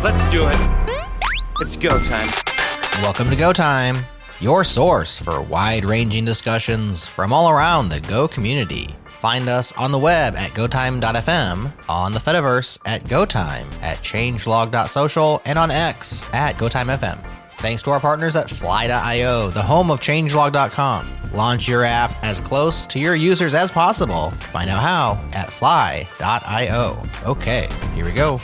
Let's do it. It's go time. Welcome to Go Time, your source for wide-ranging discussions from all around the Go community. Find us on the web at gotime.fm, on the Fediverse at gotime, at changelog.social, and on X at gotimefm. Thanks to our partners at fly.io, the home of changelog.com. Launch your app as close to your users as possible. Find out how at fly.io. Okay, here we go.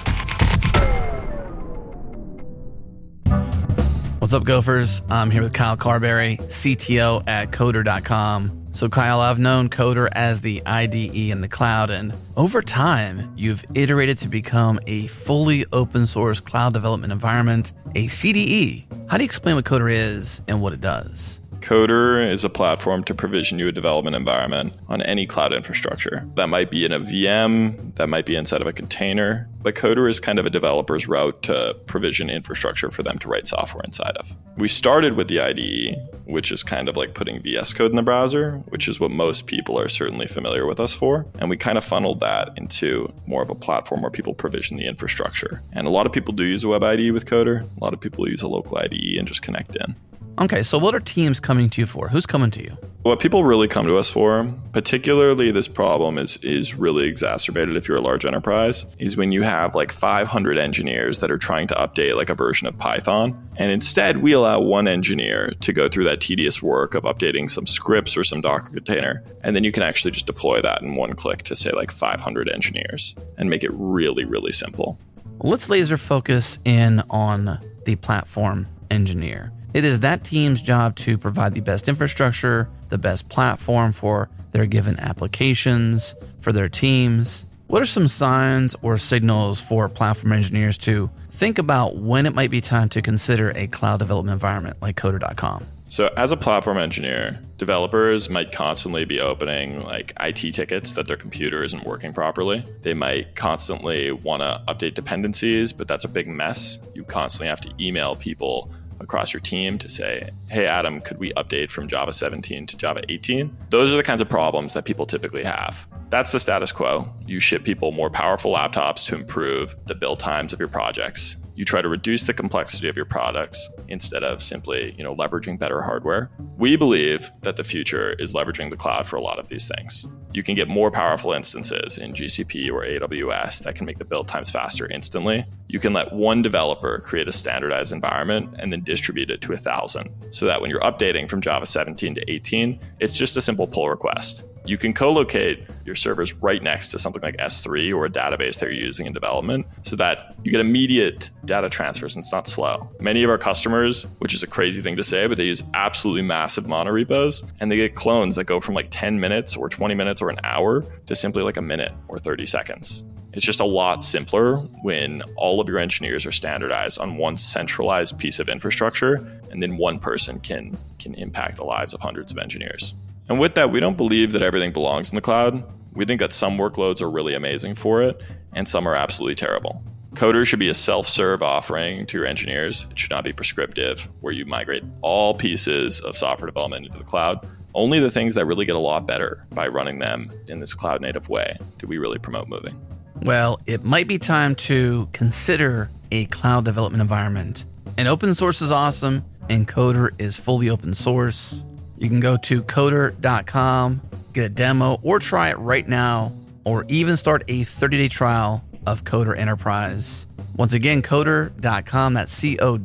What's up, Gophers? I'm here with Kyle Carberry, CTO at coder.com. So Kyle, I've known Coder as the IDE in the cloud, and over time, you've iterated to become a fully open source cloud development environment, a CDE. How do you explain what Coder is and what it does? Coder is a platform to provision you a development environment on any cloud infrastructure. That might be in a VM, that might be inside of a container, but Coder is kind of a developer's route to provision infrastructure for them to write software inside of. We started with the IDE, which is kind of like putting VS Code in the browser, which is what most people are certainly familiar with us for. And we kind of funneled that into more of a platform where people provision the infrastructure. And a lot of people do use a web IDE with Coder. A lot of people use a local IDE and just connect in. Okay, so what are teams coming to you for? Who's coming to you? What people really come to us for, particularly this problem is really exacerbated if you're a large enterprise, is when you have like 500 engineers that are trying to update like a version of Python. And instead, we allow one engineer to go through that tedious work of updating some scripts or some Docker container. And then you can actually just deploy that in one click to say like 500 engineers and make it really, really simple. Let's laser focus in on the platform engineer. It is that team's job to provide the best infrastructure, the best platform for their given applications, for their teams. What are some signs or signals for platform engineers to think about when it might be time to consider a cloud development environment like coder.com? So as a platform engineer, developers might constantly be opening like IT tickets that their computer isn't working properly. They might constantly want to update dependencies, but that's a big mess. You constantly have to email people across your team to say, hey, Adam, could we update from Java 17 to Java 18? Those are the kinds of problems that people typically have. That's the status quo. You ship people more powerful laptops to improve the build times of your projects. You try to reduce the complexity of your products instead of simply, leveraging better hardware. We believe that the future is leveraging the cloud for a lot of these things. You can get more powerful instances in GCP or AWS that can make the build times faster instantly. You can let one developer create a standardized environment and then distribute it to 1,000 so that when you're updating from Java 17 to 18, it's just a simple pull request. You can co-locate your servers right next to something like S3 or a database that you're using in development so that you get immediate data transfers and it's not slow. Many of our customers, which is a crazy thing to say, but they use absolutely massive monorepos and they get clones that go from like 10 minutes or 20 minutes or an hour to simply like a minute or 30 seconds. It's just a lot simpler when all of your engineers are standardized on one centralized piece of infrastructure and then one person can impact the lives of hundreds of engineers. And with that, we don't believe that everything belongs in the cloud. We think that some workloads are really amazing for it, and some are absolutely terrible. Coder should be a self-serve offering to your engineers. It should not be prescriptive, where you migrate all pieces of software development into the cloud. Only the things that really get a lot better by running them in this cloud-native way do we really promote moving. Well, it might be time to consider a cloud development environment. And open source is awesome, and Coder is fully open source. You can go to coder.com, get a demo, or try it right now, or even start a 30-day trial of Coder Enterprise. Once again, coder.com, that's coder.com,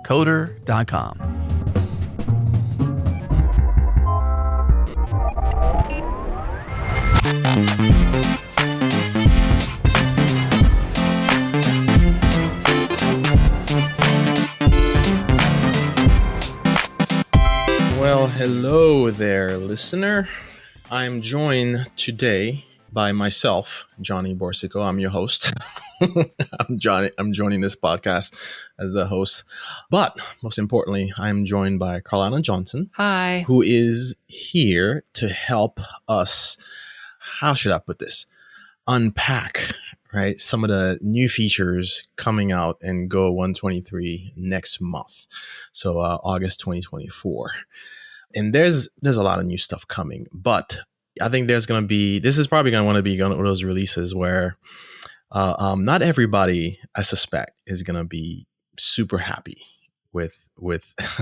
coder.com. Well, hello there, listener. I'm joined today by myself, Johnny Borsico. I'm your host. I'm joining this podcast as the host. But most importantly, I'm joined by Carolina Johnson. Hi. Who is here to help us, how should I put this, unpack, right, some of the new features coming out in Go 123 next month. So August 2024. And there's a lot of new stuff coming, but I think there's going to be, this is probably going to want to be one of those releases where Not everybody, I suspect, is going to be super happy with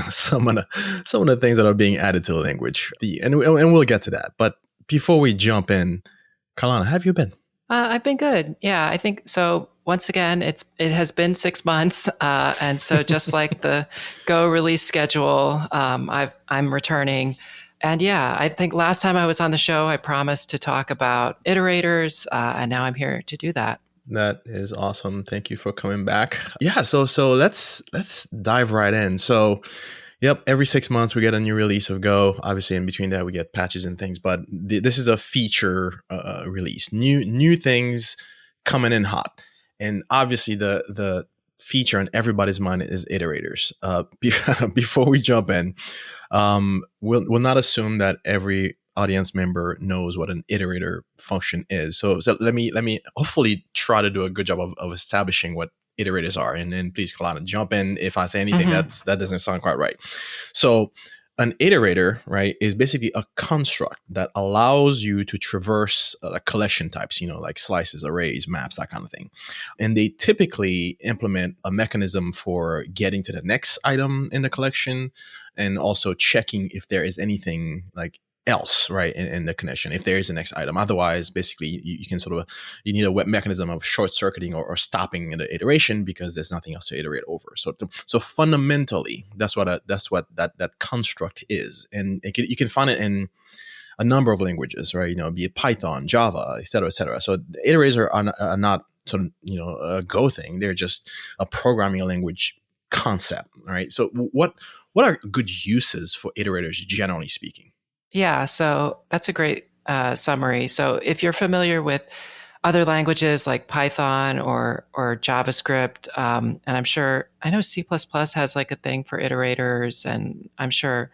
some of the things that are being added to the language. And we'll get to that. But before we jump in, Kalana, how have you been? I've been good. Yeah, I think so. Once again, it has been 6 months, and so just like the Go release schedule, I'm returning. And yeah, I think last time I was on the show, I promised to talk about iterators, and now I'm here to do that. That is awesome. Thank you for coming back. Yeah, so let's dive right in. So, yep, every 6 months we get a new release of Go. Obviously, in between that we get patches and things, but this is a feature release. New things coming in hot, and obviously the feature on everybody's mind is iterators. Before we jump in, we'll not assume that every audience member knows what an iterator function is. So let me hopefully try to do a good job of establishing what iterators are. And then please, Kalana, jump in if I say anything that doesn't sound quite right. So an iterator, right, is basically a construct that allows you to traverse collection types, like slices, arrays, maps, that kind of thing. And they typically implement a mechanism for getting to the next item in the collection and also checking if there is anything like else, right, in the connection, if there is a next item. Otherwise, basically, you can you need a web mechanism of short circuiting or stopping the iteration because there's nothing else to iterate over. So fundamentally, that's what that construct is, and you can find it in a number of languages, right? Be it Python, Java, et cetera, et cetera. So iterators are not sort of a Go thing. They're just a programming language concept, right? So what are good uses for iterators, generally speaking? Yeah, so that's a great summary. So if you're familiar with other languages like Python or JavaScript, and I know C++ has like a thing for iterators, and I'm sure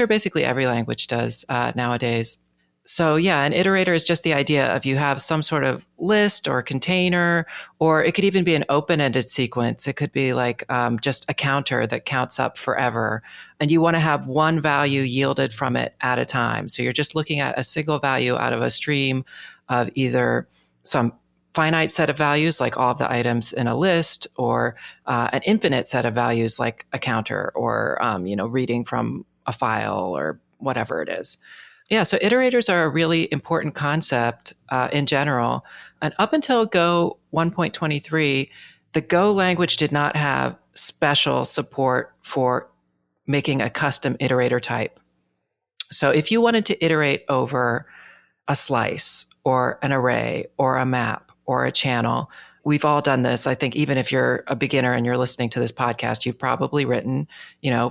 basically every language does nowadays. So yeah, an iterator is just the idea of you have some sort of list or container, or it could even be an open-ended sequence. It could be like just a counter that counts up forever. And you want to have one value yielded from it at a time. So you're just looking at a single value out of a stream of either some finite set of values, like all of the items in a list, or an infinite set of values, like a counter, or reading from a file, or whatever it is. Yeah, so iterators are a really important concept in general. And up until Go 1.23, the Go language did not have special support for making a custom iterator type. So if you wanted to iterate over a slice or an array or a map or a channel, we've all done this. I think even if you're a beginner and you're listening to this podcast, you've probably written,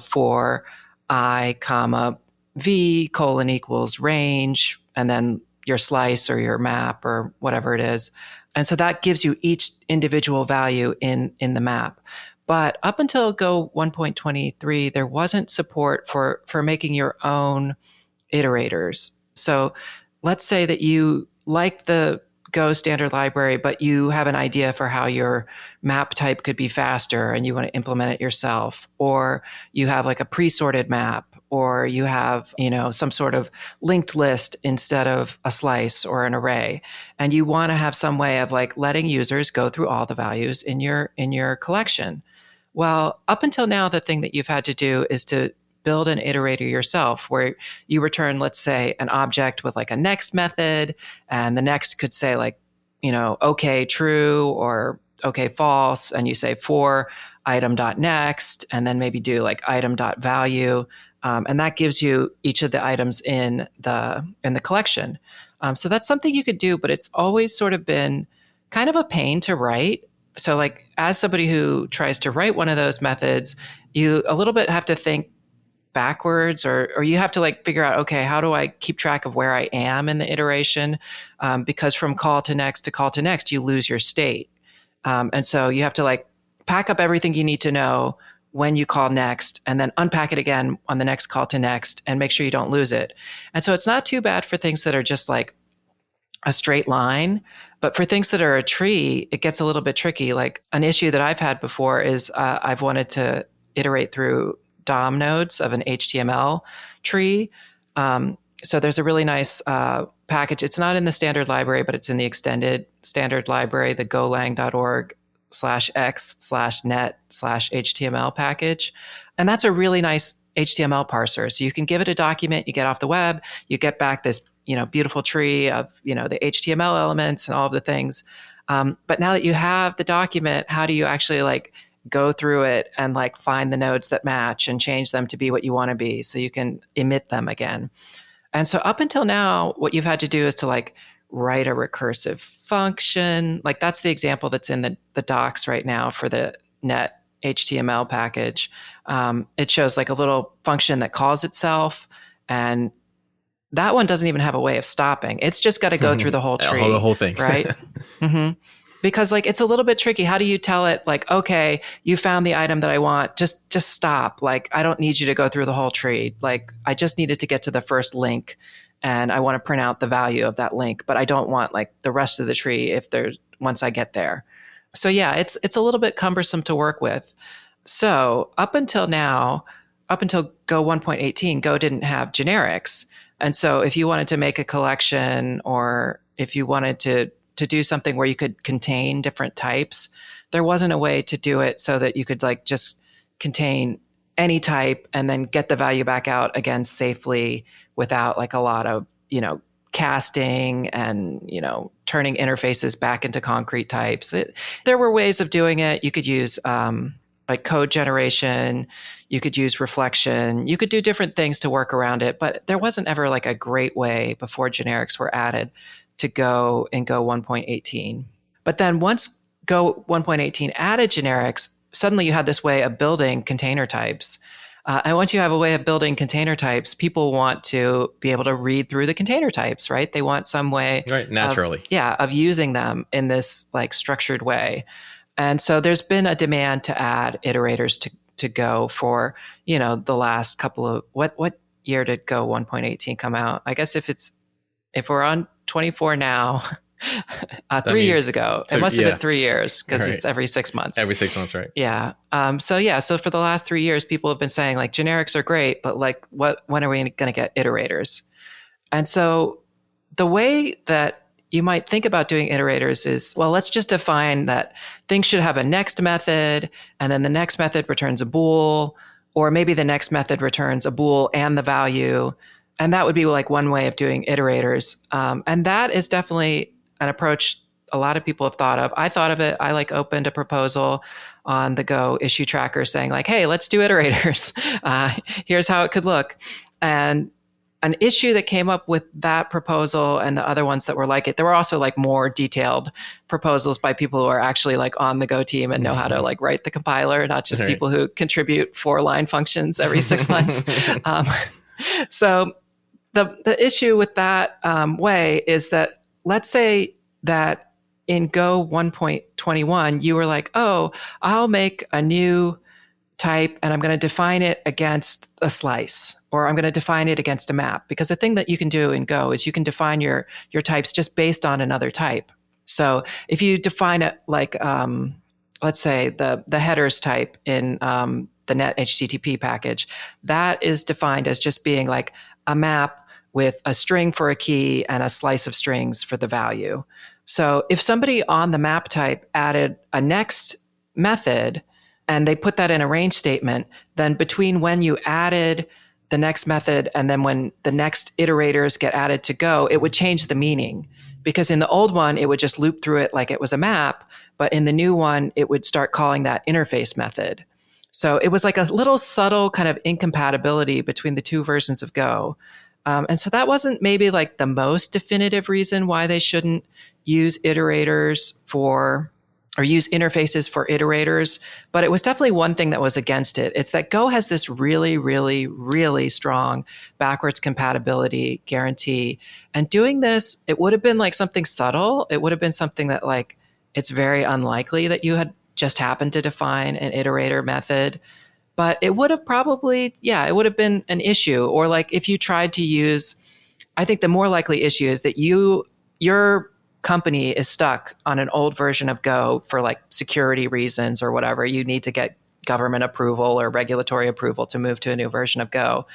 for I, comma, v : equals range, and then your slice or your map or whatever it is. And so that gives you each individual value in the map. But up until Go 1.23, there wasn't support for making your own iterators. So let's say that you like the Go standard library, but you have an idea for how your map type could be faster and you want to implement it yourself, or you have like a pre-sorted map, or you have, some sort of linked list instead of a slice or an array, and you want to have some way of like letting users go through all the values in your collection. Well, up until now, the thing that you've had to do is to build an iterator yourself, where you return, let's say, an object with like a next method, and the next could say like, okay, true, or okay, false, and you say for item.next, and then maybe do like item.value, and that gives you each of the items in the collection. So that's something you could do, but it's always sort of been kind of a pain to write. So like as somebody who tries to write one of those methods, you a little bit have to think backwards, or you have to like figure out, okay, how do I keep track of where I am in the iteration? Because from call to next to call to next, you lose your state. And so you have to like pack up everything you need to know when you call next, and then unpack it again on the next call to next and make sure you don't lose it. And so it's not too bad for things that are just like a straight line, but for things that are a tree, it gets a little bit tricky. Like an issue that I've had before is I've wanted to iterate through DOM nodes of an HTML tree. So there's a really nice package. It's not in the standard library, but it's in the extended standard library, the golang.org/x/net/HTML package. And that's a really nice HTML parser. So you can give it a document, you get off the web, you get back this, beautiful tree of, the HTML elements and all of the things. But now that you have the document, how do you actually like go through it and like find the nodes that match and change them to be what you want to be so you can emit them again? And so up until now, what you've had to do is to like write a recursive function. Like that's the example that's in the docs right now for the net HTML package. It shows like a little function that calls itself, and that one doesn't even have a way of stopping. It's just got to go through the whole tree. The whole thing. Right? Mm-hmm. Because like it's a little bit tricky. How do you tell it like, okay, you found the item that I want, just stop. Like I don't need you to go through the whole tree. Like I just needed to get to the first link and I want to print out the value of that link, but I don't want like the rest of the tree once I get there. So yeah, it's a little bit cumbersome to work with. So up until now, up until Go 1.18, Go didn't have generics. And so if you wanted to make a collection, or if you wanted to do something where you could contain different types, there wasn't a way to do it so that you could like just contain any type and then get the value back out again safely without like a lot of, casting and, turning interfaces back into concrete types. There were ways of doing it. You could use like code generation, you could use reflection, you could do different things to work around it, but there wasn't ever like a great way before generics were added to Go in Go 1.18. But then once Go 1.18 added generics, suddenly you had this way of building container types. And once you have a way of building container types, people want to be able to read through the container types, right? They want some way naturally. Of using them in this like structured way. And so there's been a demand to add iterators to Go for, the last couple of, what year did Go 1.18 come out? I guess if we're on 24 now, 3 years ago. It must have been 3 years because it's every 6 months. Every 6 months, right? Yeah. So for the last 3 years, people have been saying like generics are great, but like when are we going to get iterators? And so the way that you might think about doing iterators is, well, let's just define that things should have a next method, and then the next method returns a bool, or maybe the next method returns a bool and the value. And that would be like one way of doing iterators. And that is definitely an approach a lot of people have thought of. I thought of it. I like opened a proposal on the Go issue tracker saying like, hey, let's do iterators. Here's how it could look. And an issue that came up with that proposal and the other ones that were like it, there were also like more detailed proposals by people who are actually like on the Go team and know how to like write the compiler, not just people who contribute 4-line functions every 6 months. So the issue with that way is that, let's say that in Go 1.21, you were like, oh, I'll make a new type and I'm going to define it against a slice, or I'm going to define it against a map. Because the thing that you can do in Go is you can define your types just based on another type. So if you define it like, let's say the headers type in the net HTTP package, that is defined as just being like a map with a string for a key and a slice of strings for the value. So if somebody on the map type added a next method and they put that in a range statement, then between when you added the next method and then when the next iterators get added to Go, it would change the meaning. Because in the old one, it would just loop through it like it was a map. But in the new one, it would start calling that interface method. So it was like a little subtle kind of incompatibility between the two versions of Go. And so that wasn't maybe like the most definitive reason why they shouldn't use iterators or use interfaces for iterators, but it was definitely one thing that was against it. It's that Go has this really, really, really strong backwards compatibility guarantee. And doing this, it would have been like something subtle. It would have been something that like, it's very unlikely that you had just happened to define an iterator method. But it would have probably, it would have been an issue. Or like if you tried to use, I think the more likely issue is that your company is stuck on an old version of Go for like security reasons or whatever. You need to get government approval or regulatory approval to move to a new version of Go.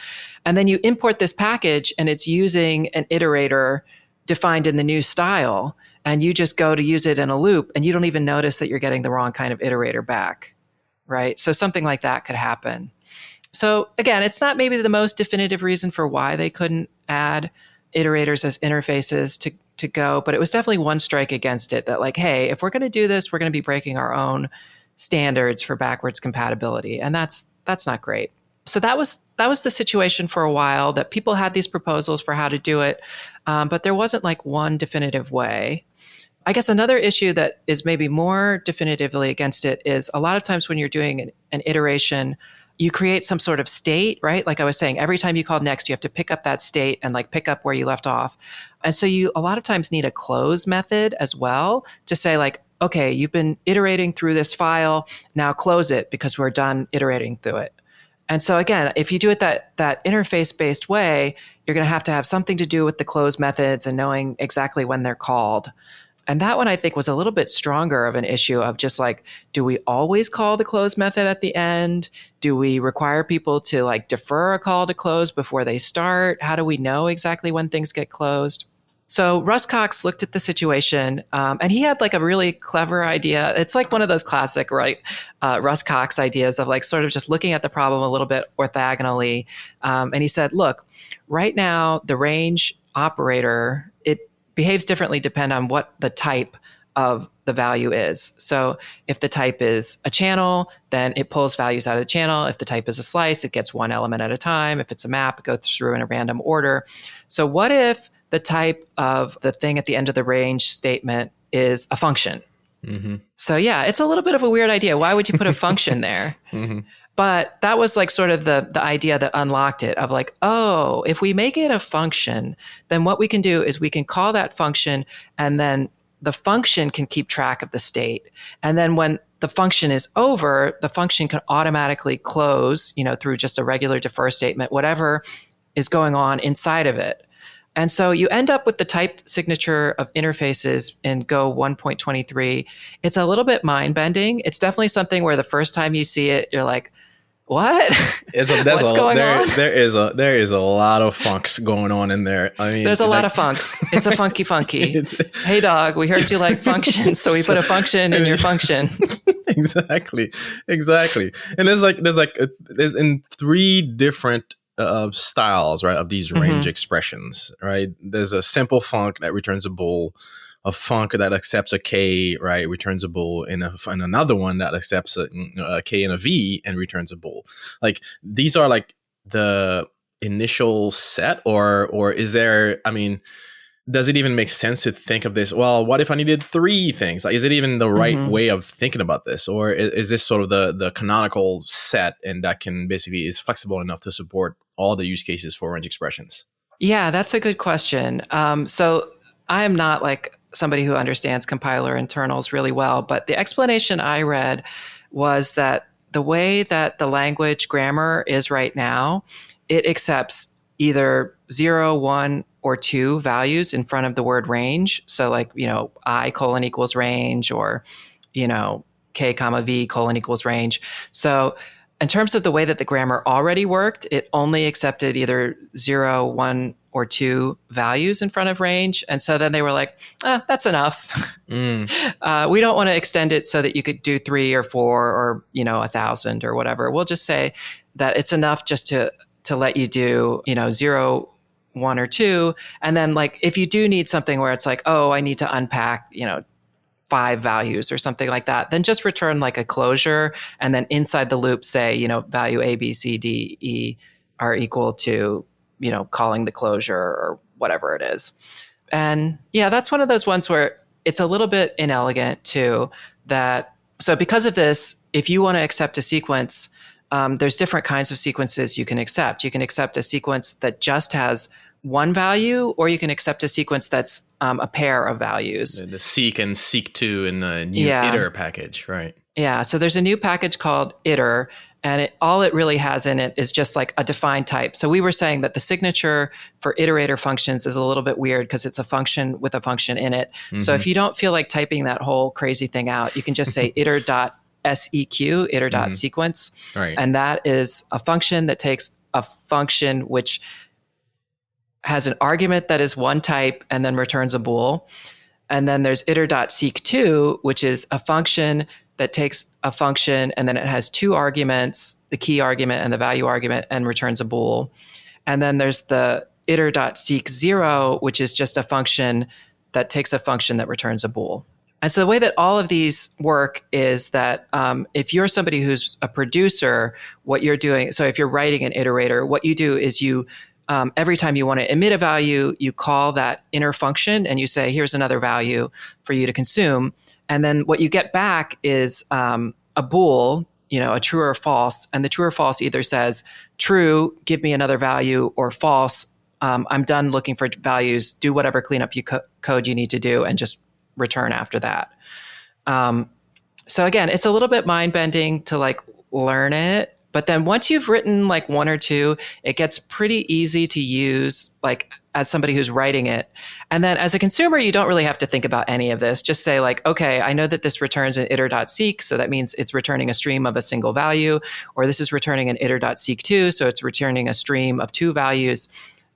And then you import this package and it's using an iterator defined in the new style. and you just go to use it in a loop and you don't even notice that you're getting the wrong kind of iterator back, right? So something like that could happen. So again, it's not maybe the most definitive reason for why they couldn't add iterators as interfaces to Go, but it was definitely one strike against it that like, hey, if we're going to do this, we're going to be breaking our own standards for backwards compatibility. And that's not great. So that was the situation for a while, that people had these proposals for how to do it, but there wasn't like one definitive way. I guess another issue that is maybe more definitively against it is a lot of times when you're doing an iteration, you create some sort of state, right? Like I was saying, every time you call next, you have to pick up that state and like pick up where you left off. And so you a lot of times need a close method as well to say like, okay, you've been iterating through this file, now close it because we're done iterating through it. And so again, if you do it that interface-based way, you're going to have something to do with the close methods and knowing exactly when they're called. And that one I think was a little bit stronger of an issue of just like, do we always call the close method at the end? Do we require people to like defer a call to close before they start? How do we know exactly when things get closed? So Russ Cox looked at the situation and he had like a really clever idea. It's like one of those classic, right, Russ Cox ideas of like sort of just looking at the problem a little bit orthogonally. And he said, look, right now, the range operator, it behaves differently depending on what the type of the value is. So if the type is a channel, then it pulls values out of the channel. If the type is a slice, it gets one element at a time. If it's a map, it goes through in a random order. So what if the type of the thing at the end of the range statement is a function? Mm-hmm. So yeah, it's a little bit of a weird idea. Why would you put a function there? Mm-hmm. But that was like sort of the idea that unlocked it of like, oh, if we make it a function, then what we can do is we can call that function and then the function can keep track of the state. And then when the function is over, the function can automatically close, through just a regular defer statement, whatever is going on inside of it. And so you end up with the typed signature of interfaces in Go 1.23. It's a little bit mind-bending. It's definitely something where the first time you see it, you're like, what? What's going on? There is a lot of funks going on in there. I mean, there's a lot of funks. It's a funky. Hey dog, we heard you like functions, so we put a function in your function. Exactly. And there's in 3 different styles, right, of these range expressions, right? There's a simple func that returns a bool, a func that accepts a k, right, returns a bool, and another one that accepts a k and a v and returns a bool. Like these are like the initial set, or is there? I mean, does it even make sense to think of this? Well, what if I needed 3 things? Like, is it even the right way of thinking about this, or is this sort of the canonical set, and that can basically is flexible enough to support all the use cases for range expressions? Yeah, that's a good question. So I am not like somebody who understands compiler internals really well, but the explanation I read was that the way that the language grammar is right now, it accepts either 0, 1, or 2 values in front of the word range. So like, I : range, or, k, v : range. So in terms of the way that the grammar already worked, it only accepted either 0, 1, or 2 values in front of range. And so then they were like, that's enough. We don't want to extend it so that you could do 3 or 4 or, 1,000 or whatever. We'll just say that it's enough just to let you do, 0, 1, or 2. And then like, if you do need something where it's like, oh, I need to unpack, 5 values or something like that, then just return like a closure. And then inside the loop, say, value A, B, C, D, E are equal to, calling the closure or whatever it is. And yeah, that's one of those ones where it's a little bit inelegant too, so because of this, if you want to accept a sequence, there's different kinds of sequences you can accept. You can accept a sequence that just has 1 value, or you can accept a sequence that's a pair of values. The seek and seek2 in the new iter package, right? Yeah, so there's a new package called iter, and all it really has in it is just like a defined type. So we were saying that the signature for iterator functions is a little bit weird because it's a function with a function in it. So if you don't feel like typing that whole crazy thing out, you can just say iter.seq, iter.sequence. Right. And that is a function that takes a function which has an argument that is one type and then returns a bool. And then there's iter.seek2, which is a function that takes a function and then it has two arguments, the key argument and the value argument, and returns a bool. And then there's the iter.seek0, which is just a function that takes a function that returns a bool. And so the way that all of these work is that if you're somebody who's a producer, what you're doing, so if you're writing an iterator, what you do is you, every time you want to emit a value, you call that inner function and you say, here's another value for you to consume. And then what you get back is a bool, a true or false. And the true or false either says, true, give me another value, or false, I'm done looking for values, do whatever cleanup code you need to do, and just return after that. So again, it's a little bit mind bending to like learn it, but then once you've written like one or two, it gets pretty easy to use like as somebody who's writing it. And then as a consumer, you don't really have to think about any of this. Just say like, okay, I know that this returns an iter.seek. So that means it's returning a stream of a single value, or this is returning an iter.seek2. So it's returning a stream of two values.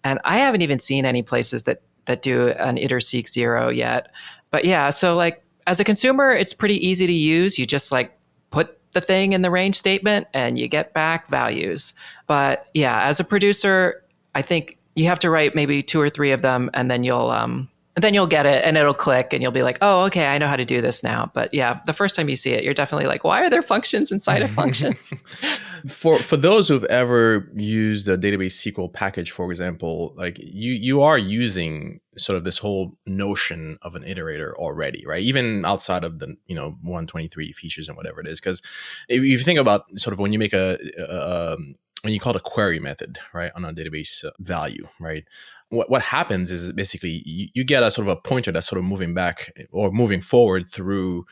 And I haven't even seen any places that do an iter.seek0 yet. But yeah, so like as a consumer, it's pretty easy to use. You just like put the thing in the range statement and you get back values. But yeah, as a producer, I think you have to write maybe two or three of them, and then you'll get it and it'll click and you'll be like, oh, okay, I know how to do this now. But yeah, the first time you see it, you're definitely like, why are there functions inside of functions? For those who've ever used a database SQL package, for example, like you are using sort of this whole notion of an iterator already, right? Even outside of the 123 features and whatever it is, because if you think about sort of when you make when you call it a query method, right, on a database value, right? What happens is basically you get a sort of a pointer that's sort of moving back or moving forward through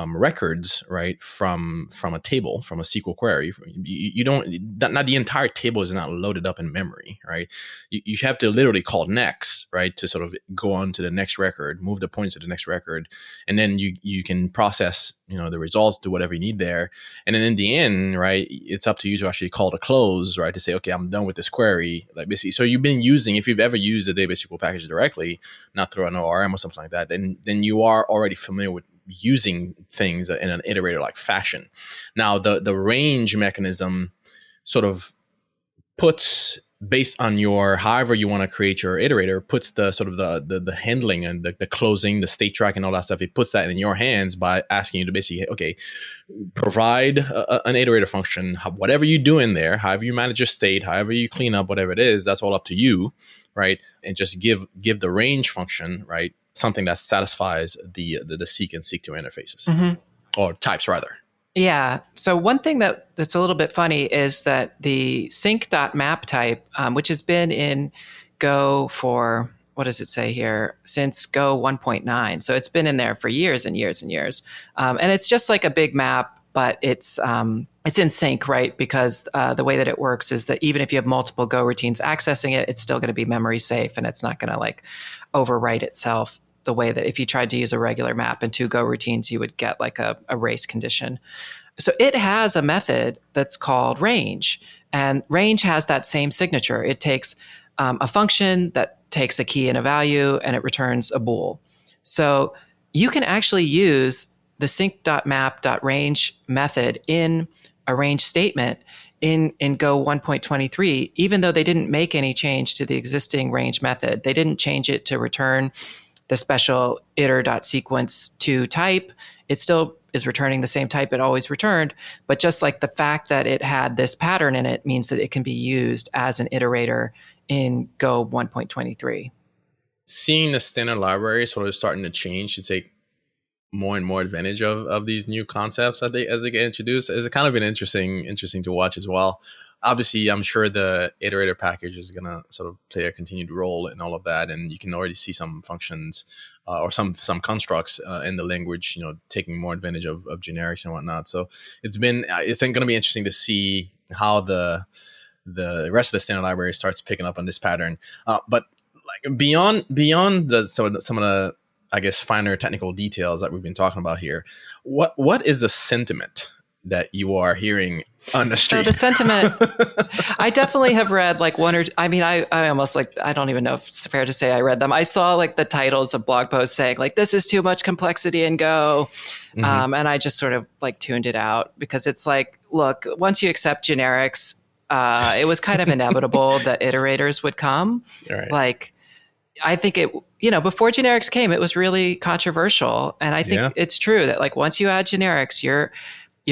records, right, from a table, from a SQL query. You don't, not the entire table is not loaded up in memory, right? You have to literally call next, right, to sort of go on to the next record, move the points to the next record, and then you can process the results, do whatever you need there, and then in the end, right, it's up to you to actually call to close, right, to say, okay, I'm done with this query, like basically. So you've been using, if you've ever used a database SQL package directly, not through an ORM or something like that, then you are already familiar with using things in an iterator-like fashion. Now, the range mechanism sort of puts, based on your, however you want to create your iterator, puts the sort of the handling and the closing, the state track and all that stuff. It puts that in your hands by asking you to basically, okay, provide an iterator function, whatever you do in there, however you manage your state, however you clean up, whatever it is, that's all up to you, right? And just give the range function, right, something that satisfies the seek and seek2 interfaces, or types rather. Yeah. So one thing that's a little bit funny is that the sync.map type, which has been in Go for, what does it say here, since Go 1.9. So it's been in there for years and years and years. And it's just like a big map, but it's in sync, right? Because the way that it works is that even if you have multiple Go routines accessing it, it's still going to be memory safe and it's not going to like overwrite itself the way that if you tried to use a regular map and two Go routines, you would get like a race condition. So it has a method that's called range, and range has that same signature. It takes a function that takes a key and a value and it returns a bool. So you can actually use the sync.map.range method in a range statement in Go 1.23, even though they didn't make any change to the existing range method. They didn't change it to return the special iter.sequence2 type. It still is returning the same type it always returned, but just like the fact that it had this pattern in it means that it can be used as an iterator in Go 1.23. Seeing the standard library sort of starting to change to take more and more advantage of these new concepts as they get introduced is kind of been interesting to watch as well. Obviously, I'm sure the iterator package is going to sort of play a continued role in all of that. And you can already see some functions or some constructs in the language, taking more advantage of generics and whatnot. So it's going to be interesting to see how the rest of the standard library starts picking up on this pattern. But like beyond some of the, I guess, finer technical details that we've been talking about here, what is the sentiment that you are hearing on the street. So the sentiment, I definitely have read like one or, I mean, I almost like, I don't even know if it's fair to say I read them. I saw like the titles of blog posts saying like, this is too much complexity in Go. And I just sort of like tuned it out because it's like, look, once you accept generics, it was kind of inevitable that iterators would come. Right. Like, I think it, before generics came, it was really controversial. And I think it's true that like once you add generics, you're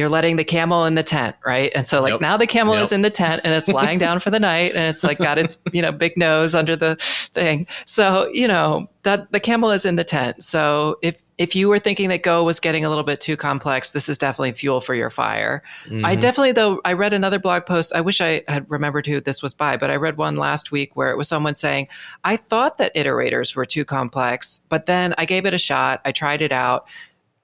letting the camel in the tent, right? And so like now the camel is in the tent and it's lying down for the night and it's like got its, big nose under the thing. So, that the camel is in the tent. So if you were thinking that Go was getting a little bit too complex, this is definitely fuel for your fire. I read another blog post. I wish I had remembered who this was by, but I read one last week where it was someone saying, I thought that iterators were too complex, but then I gave it a shot. I tried it out.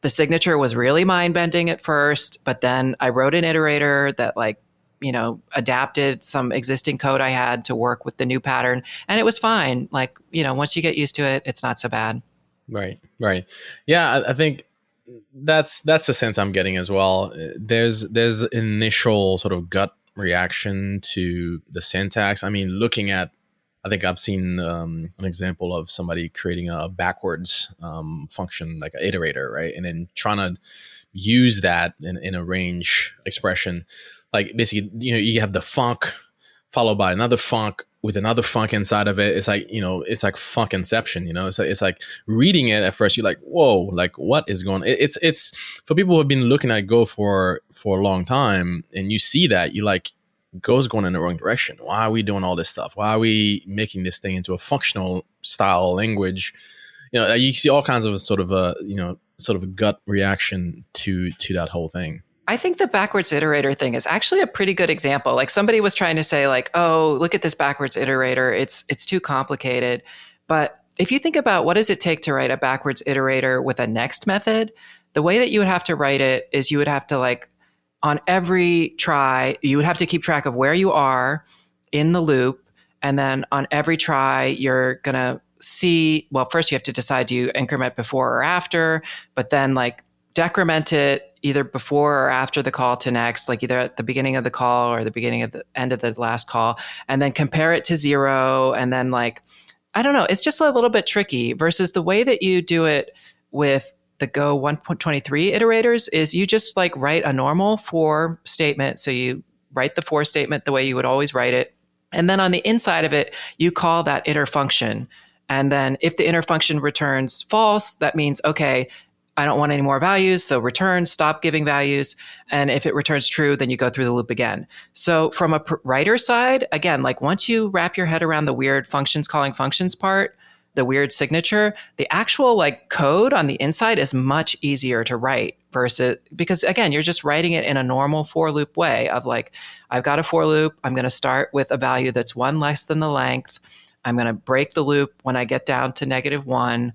The signature was really mind-bending at first, but then I wrote an iterator that adapted some existing code I had to work with the new pattern, and it was fine. Like, once you get used to it, it's not so bad. Right. Yeah, I think that's the sense I'm getting as well. There's initial sort of gut reaction to the syntax. I mean, I think I've seen an example of somebody creating a backwards function like an iterator, right? And then trying to use that in a range expression. Like basically, you have the func followed by another func with another func inside of it. It's like, it's like func inception, it's like reading it at first, you're like, whoa, like what is going on? It's for people who have been looking at Go for a long time and you see that, you like, Go's going in the wrong direction. Why are we doing all this stuff? Why are we making this thing into a functional style language? You see all kinds of sort of a gut reaction to that whole thing. I think the backwards iterator thing is actually a pretty good example. Like somebody was trying to say like, oh, look at this backwards iterator. It's too complicated. But if you think about what does it take to write a backwards iterator with a next method, the way that you would have to write it is you would have to like, on every try, you would have to keep track of where you are in the loop. And then on every try, you're going to see, well, first you have to decide, do you increment before or after, but then like decrement it either before or after the call to next, like either at the beginning of the call or the beginning of the end of the last call, and then compare it to 0. And then like, I don't know, it's just a little bit tricky versus the way that you do it with the Go 1.23 iterators is you just like write a normal for statement. So you write the for statement the way you would always write it. And then on the inside of it, you call that iter function. And then if the iter function returns false, that means, okay, I don't want any more values. So return, stop giving values. And if it returns true, then you go through the loop again. So from a writer side, again, like once you wrap your head around the weird functions calling functions part, the weird signature, the actual like code on the inside is much easier to write versus, because again, you're just writing it in a normal for loop way of like, I've got a for loop. I'm going to start with a value that's 1 less than the length. I'm going to break the loop when I get down to -1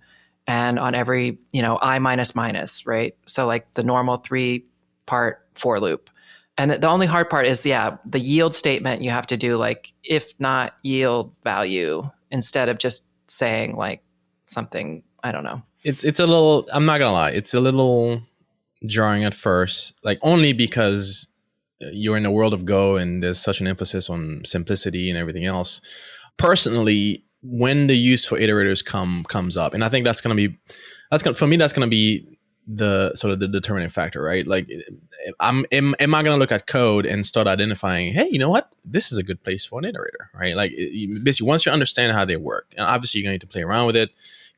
and on every, I minus minus, right? So like the normal 3-part for loop. And the only hard part is, the yield statement you have to do like if not yield value instead of just saying like something, I don't know. It's a little, I'm not gonna lie, it's a little jarring at first, like only because you're in the world of Go and there's such an emphasis on simplicity and everything else. Personally, when the use for iterators comes up, and I think for me that's gonna be the sort of the determining factor, right? Like, am I going to look at code and start identifying, hey, you know what? This is a good place for an iterator, right? Like, basically, once you understand how they work, and obviously you're going to need to play around with it,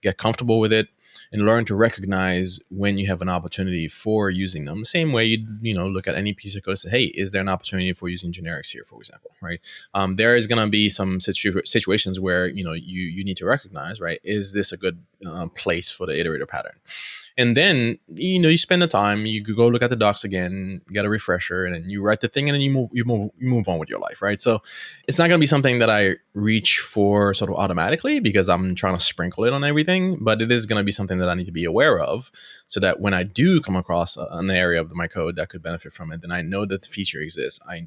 get comfortable with it, and learn to recognize when you have an opportunity for using them. The same way you look at any piece of code and say, hey, is there an opportunity for using generics here, for example, right? There is going to be some situations where you need to recognize, right? Is this a good place for the iterator pattern? And then, you spend the time, you go look at the docs again, get a refresher, and then you write the thing, and then you move on with your life, right? So it's not going to be something that I reach for sort of automatically because I'm trying to sprinkle it on everything, but it is going to be something that I need to be aware of so that when I do come across an area of my code that could benefit from it, then I know that the feature exists. I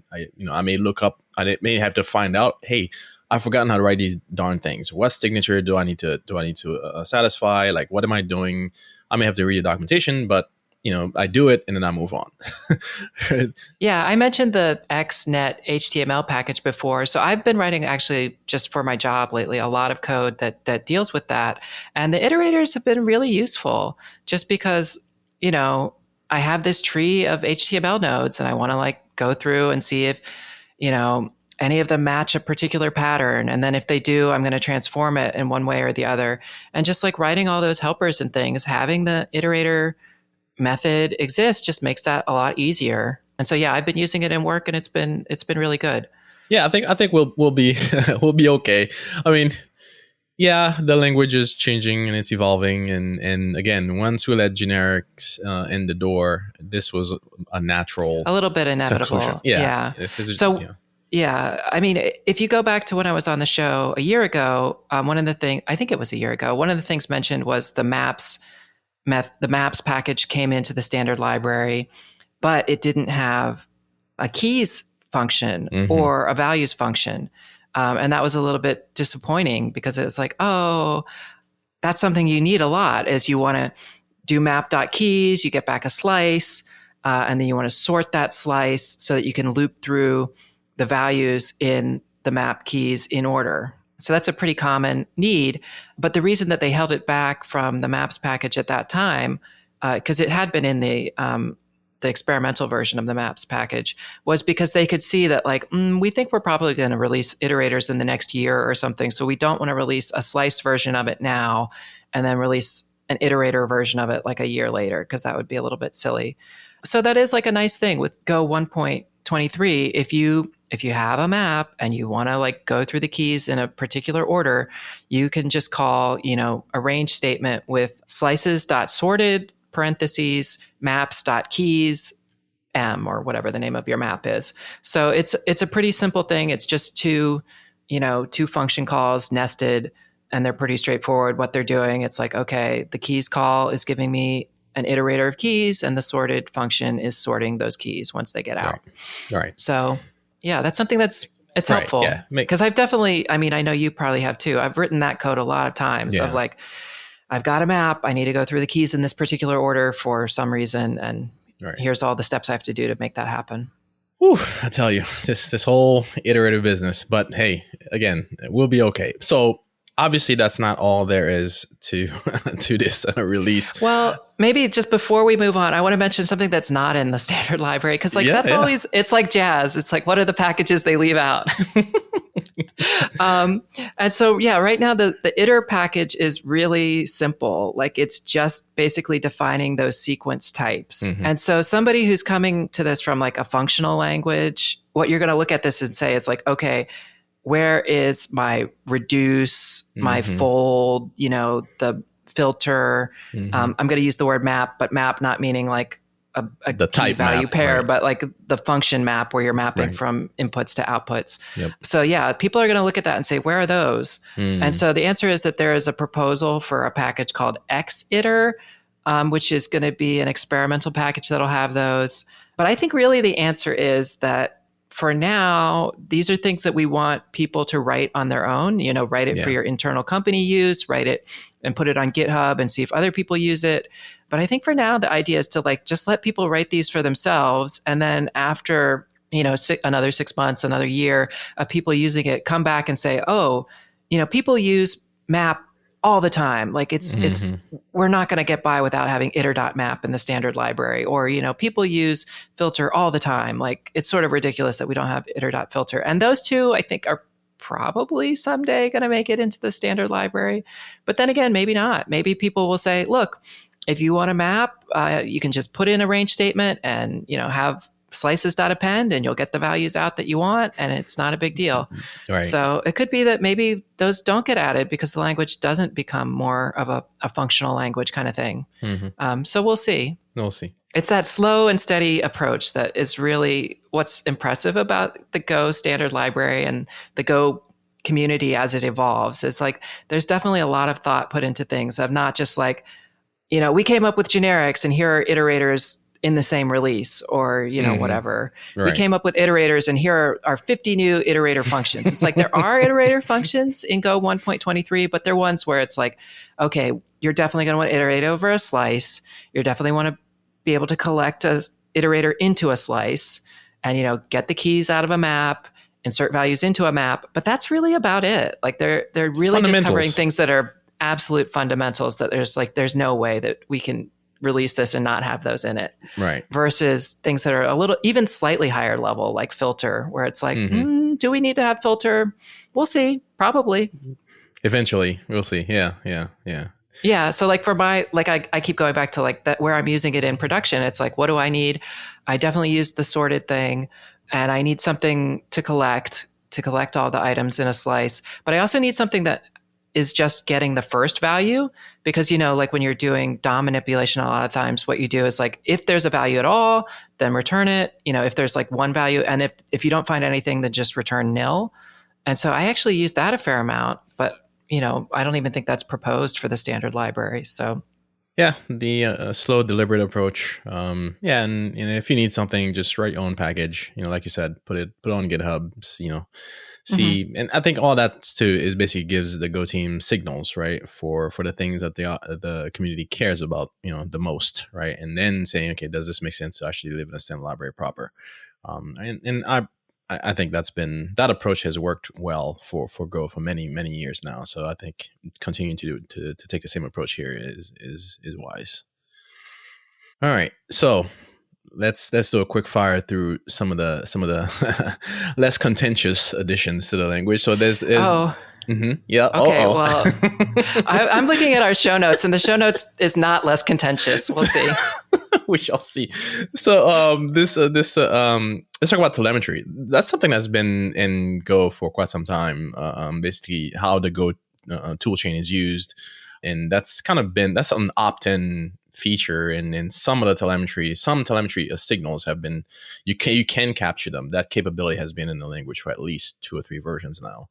may look up, I may have to find out, hey, I've forgotten how to write these darn things. What signature do I need to satisfy? Like, what am I doing? I may have to read the documentation, but I do it and then I move on. Right? Yeah, I mentioned the XNet HTML package before. So I've been writing actually just for my job lately a lot of code that deals with that. And the iterators have been really useful just because, I have this tree of HTML nodes and I want to like go through and see if, any of them match a particular pattern. And then if they do, I'm going to transform it in one way or the other. And just like writing all those helpers and things, having the iterator method exists just makes that a lot easier. And so yeah, I've been using it in work and it's been really good. Yeah, I think we'll be we'll be okay. I mean, yeah, the language is changing and it's evolving, and again, once we let generics in the door, this was a natural, A little bit inevitable. conclusion. Yeah. This is, So yeah. yeah, I mean, if you go back to when I was on the show a year ago, one of the things, I think it was a year ago, one of the things mentioned was the maps package came into the standard library, but it didn't have a keys function or a values function. And that was a little bit disappointing because it was like, oh, that's something you need a lot is you want to do map.keys, you get back a slice, and then you want to sort that slice so that you can loop through the values in the map keys in order. So that's a pretty common need. But the reason that they held it back from the maps package at that time, because it had been in the experimental version of the maps package, was because they could see that like, we think we're probably going to release iterators in the next year or something. So we don't want to release a slice version of it now and then release an iterator version of it like a year later, because that would be a little bit silly. So that is like a nice thing with Go 1.23. If you have a map and you want to like go through the keys in a particular order, you can just call, a range statement with slices.sorted parentheses maps.keys m, or whatever the name of your map is. So it's a pretty simple thing. It's just two function calls nested, and they're pretty straightforward what they're doing. It's like, okay, the keys call is giving me an iterator of keys, and the sorted function is sorting those keys once they get out. Right. So yeah, that's something it's Right, helpful. yeah. Because I've definitely, I mean, I know you probably have too. I've written that code a lot of times of like, I've got a map, I need to go through the keys in this particular order for some reason, and here's all the steps I have to do to make that happen. Whew, I tell you, this whole iterative business. But hey, again, we'll be okay. So obviously, that's not all there is to to this release. Well, maybe just before we move on, I want to mention something that's not in the standard library, because always, it's like jazz. It's like, what are the packages they leave out? And so, yeah, right now the iter package is really simple. Like it's just basically defining those sequence types. And so somebody who's coming to this from like a functional language, what you're going to look at this and say is like, okay, where is my reduce, my fold, the filter? I'm going to use the word map, but map not meaning like a the type value map, pair, right. but like the function map where you're mapping from inputs to outputs. So yeah, people are going to look at that and say, where are those? And so the answer is that there is a proposal for a package called xiter, which is going to be an experimental package that'll have those. But I think really the answer is that for now, these are things that we want people to write on their own, write it for your internal company use, write it and put it on GitHub and see if other people use it. But I think for now, the idea is to like, just let people write these for themselves. And then after, another 6 months, another year of people using it, come back and say, oh, people use map all the time. Like it's we're not going to get by without having iter.map in the standard library, or, people use filter all the time. Like it's sort of ridiculous that we don't have iter.filter. And those two, I think, are probably someday going to make it into the standard library. But then again, maybe not. Maybe people will say, look, if you want a map, you can just put in a range statement and, have slices.append and you'll get the values out that you want, and it's not a big deal. Right. So it could be that maybe those don't get added because the language doesn't become more of a functional language kind of thing. So we'll see. We'll see. It's that slow and steady approach that is really what's impressive about the Go standard library and the Go community as it evolves. It's like there's definitely a lot of thought put into things of not just like, we came up with generics and here are iterators in the same release, or, whatever. Right. We came up with iterators and here are 50 new iterator functions. It's like there are iterator functions in Go 1.23, but they're ones where it's like, okay, you're definitely going to want to iterate over a slice. You're definitely want to be able to collect a iterator into a slice and, get the keys out of a map, insert values into a map. But that's really about it. Like they're really just covering things that are absolute fundamentals that there's no way that we can release this and not have those in it. Right. Versus things that are a little, even slightly higher level, like filter, where it's like, do we need to have filter? We'll see. Probably. Eventually, we'll see. Yeah. Yeah. So like for my, like I keep going back to like that where I'm using it in production. It's like, what do I need? I definitely use the sorted thing, and I need something to collect all the items in a slice. But I also need something that is just getting the first value, because, like when you're doing DOM manipulation, a lot of times what you do is like, if there's a value at all, then return it. If there's like one value, and if you don't find anything, then just return nil. And so I actually use that a fair amount, but I don't even think that's proposed for the standard library. So yeah, the slow, deliberate approach. And if you need something, just write your own package. Like you said, put it on GitHub. See, and I think all that too is basically gives the Go team signals, right, for the things that the community cares about, the most, right, and then saying, okay, does this make sense to actually live in a standard library proper? And I think that approach has worked well for Go for many years now. So I think continuing to take the same approach here is wise. All right, so let's do a quick fire through some of the less contentious additions to the language. So there's yeah. Okay. Well, I'm looking at our show notes, and the show notes is not less contentious. We'll see. We shall see. So let's talk about telemetry. That's something that's been in Go for quite some time. Basically, how the Go toolchain is used, and that's an opt-in feature. And in some telemetry signals have been you can capture them. That capability has been in the language for at least 2 or 3 versions now.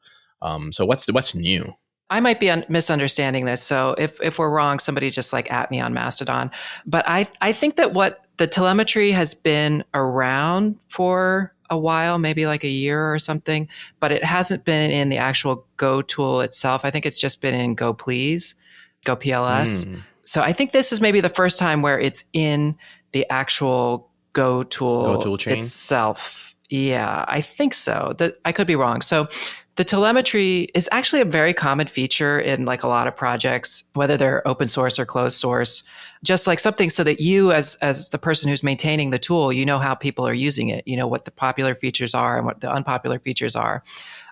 So what's new? I might be misunderstanding this. So if we're wrong, somebody just like at me on Mastodon. But I think that what the telemetry has been around for a while, maybe like a year or something, but it hasn't been in the actual Go tool itself. I think it's just been in Go Please, Go PLS. So I think this is maybe the first time where it's in the actual Go tool chain itself. Yeah, I think so. I could be wrong. So the telemetry is actually a very common feature in like a lot of projects, whether they're open source or closed source, just like something so that you as the person who's maintaining the tool, how people are using it, what the popular features are and what the unpopular features are.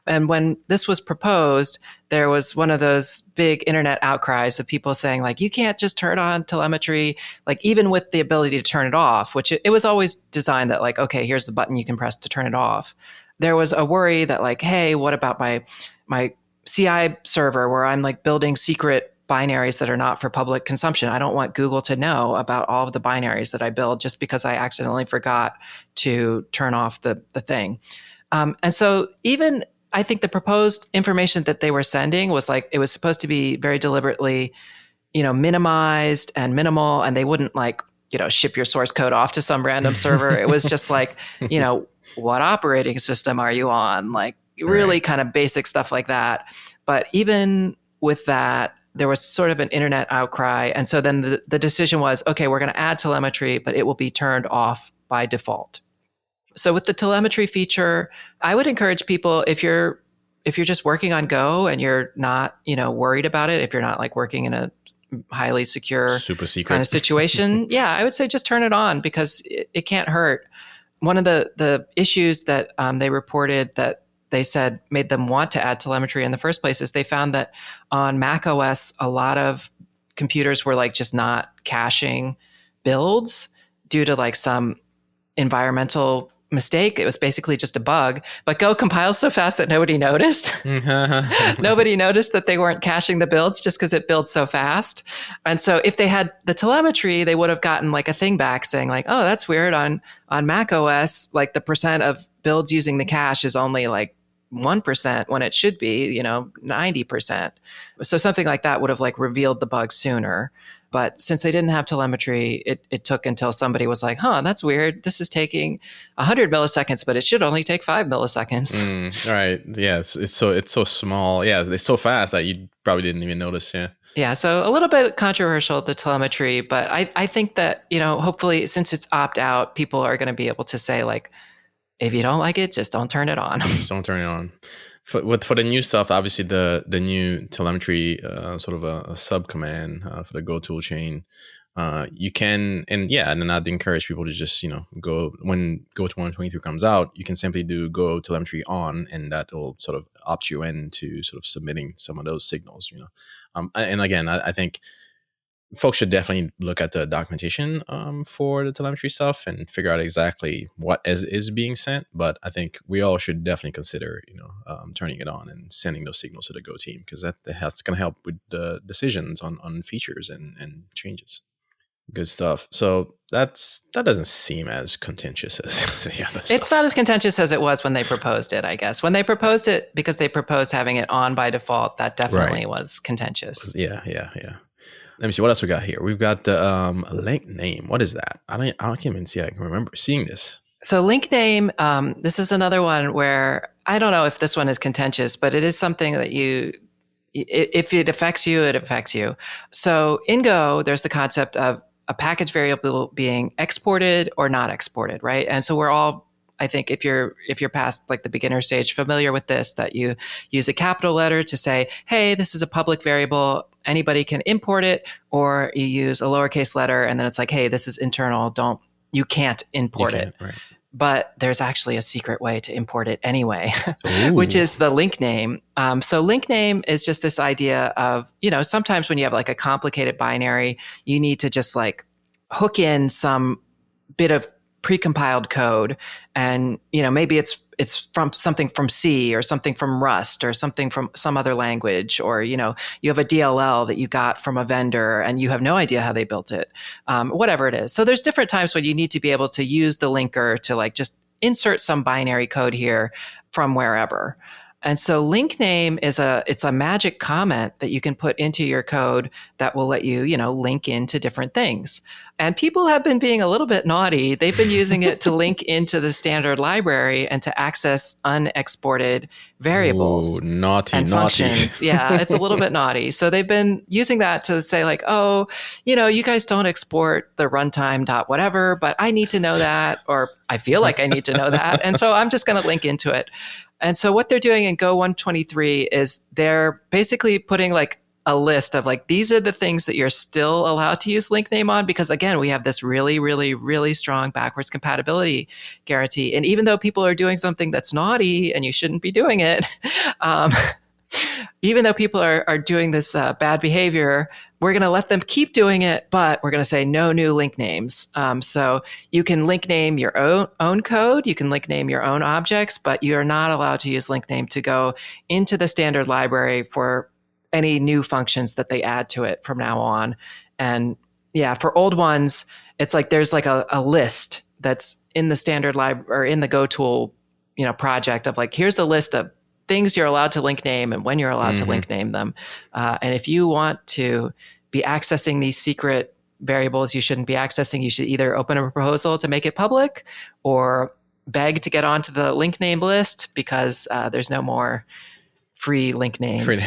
And when this was proposed, there was one of those big internet outcries of people saying like, you can't just turn on telemetry, like even with the ability to turn it off, which it was always designed that like, okay, here's the button you can press to turn it off. There was a worry that like, hey, what about my CI server where I'm like building secret binaries that are not for public consumption? I don't want Google to know about all of the binaries that I build just because I accidentally forgot to turn off the thing. And so even I think the proposed information that they were sending was like, it was supposed to be very deliberately, minimized and minimal, and they wouldn't like, ship your source code off to some random server. It was just like, what operating system are you on? Like really kind of basic stuff like that. But even with that, there was sort of an internet outcry. And so then the decision was, okay, we're going to add telemetry, but it will be turned off by default. So with the telemetry feature, I would encourage people, if you're just working on Go and you're not, worried about it, if you're not like working in a highly secure, super secret kind of situation, yeah, I would say just turn it on because it can't hurt. One of the issues that they reported that they said made them want to add telemetry in the first place is they found that on Mac OS, a lot of computers were like just not caching builds due to like some environmental mistake. It was basically just a bug, but Go compiles so fast that nobody noticed. Nobody noticed that they weren't caching the builds just because it builds so fast. And so if they had the telemetry, they would have gotten like a thing back saying like, oh, that's weird. On Mac OS, like the percent of builds using the cache is only like 1% when it should be, 90%. So something like that would have like revealed the bug sooner. But since they didn't have telemetry, it took until somebody was like, that's weird. This is taking 100 milliseconds, but it should only take 5 milliseconds. Right. Yeah. It's so small. Yeah. It's so fast that you probably didn't even notice. Yeah. Yeah, so a little bit controversial, the telemetry, but I think that, hopefully since it's opt out, people are going to be able to say like, if you don't like it, just don't turn it on. Just don't turn it on. For the new stuff, obviously the new telemetry, sort of a sub command for the Go tool chain, you can, and then I'd encourage people to just go when Go to 123 comes out, you can simply do Go telemetry on, and that will sort of opt you in to sort of submitting some of those signals. And again, I think folks should definitely look at the documentation for the telemetry stuff and figure out exactly what is being sent. But I think we all should definitely consider, turning it on and sending those signals to the Go team, because that's going to help with the decisions on features and changes. Good stuff. So that doesn't seem as contentious as the other stuff. It's not as contentious as it was when they proposed it, I guess. When they proposed it, because they proposed having it on by default, that definitely was contentious. Yeah. Let me see what else we got here. We've got the link name. What is that? I can't even see. I can remember seeing this. So link name, this is another one where I don't know if this one is contentious, but it is something that if it affects you, it affects you. So in Go, there's the concept of a package variable being exported or not exported, right? And so we're all, I think, if you're past like the beginner stage, familiar with this, that you use a capital letter to say, hey, this is a public variable, anybody can import it, or you use a lowercase letter and then it's like, hey, this is internal, you can't import it. Right. But there's actually a secret way to import it anyway, which is the link name. So link name is just this idea of, sometimes when you have like a complicated binary, you need to just like hook in some bit of precompiled code, and maybe it's from something from C or something from Rust or something from some other language, or you have a DLL that you got from a vendor and you have no idea how they built it, whatever it is. So there's different times when you need to be able to use the linker to like just insert some binary code here from wherever. And so link name it's a magic comment that you can put into your code that will let you, link into different things. And people have been being a little bit naughty. They've been using it to link into the standard library and to access unexported variables. Ooh, naughty. Functions. Yeah, it's a little bit naughty. So they've been using that to say like, oh, you guys don't export the runtime dot whatever, but I need to know that, or I feel like I need to know that. And so I'm just going to link into it. And so what they're doing in Go 123 is they're basically putting like a list of like, these are the things that you're still allowed to use link name on, because again, we have this really, really, really strong backwards compatibility guarantee. And even though people are doing something that's naughty and you shouldn't be doing it, even though people are doing this bad behavior, we're going to let them keep doing it, but we're going to say no new link names. So you can link name your own code, you can link name your own objects, but you are not allowed to use link name to go into the standard library for any new functions that they add to it from now on. And yeah, for old ones, it's like there's like a list that's in the standard library or in the Go tool, project of like, here's the list of things you're allowed to link name and when you're allowed to link name them. And if you want to be accessing these secret variables you shouldn't be accessing, you should either open a proposal to make it public or beg to get onto the link name list, because there's no more free link names.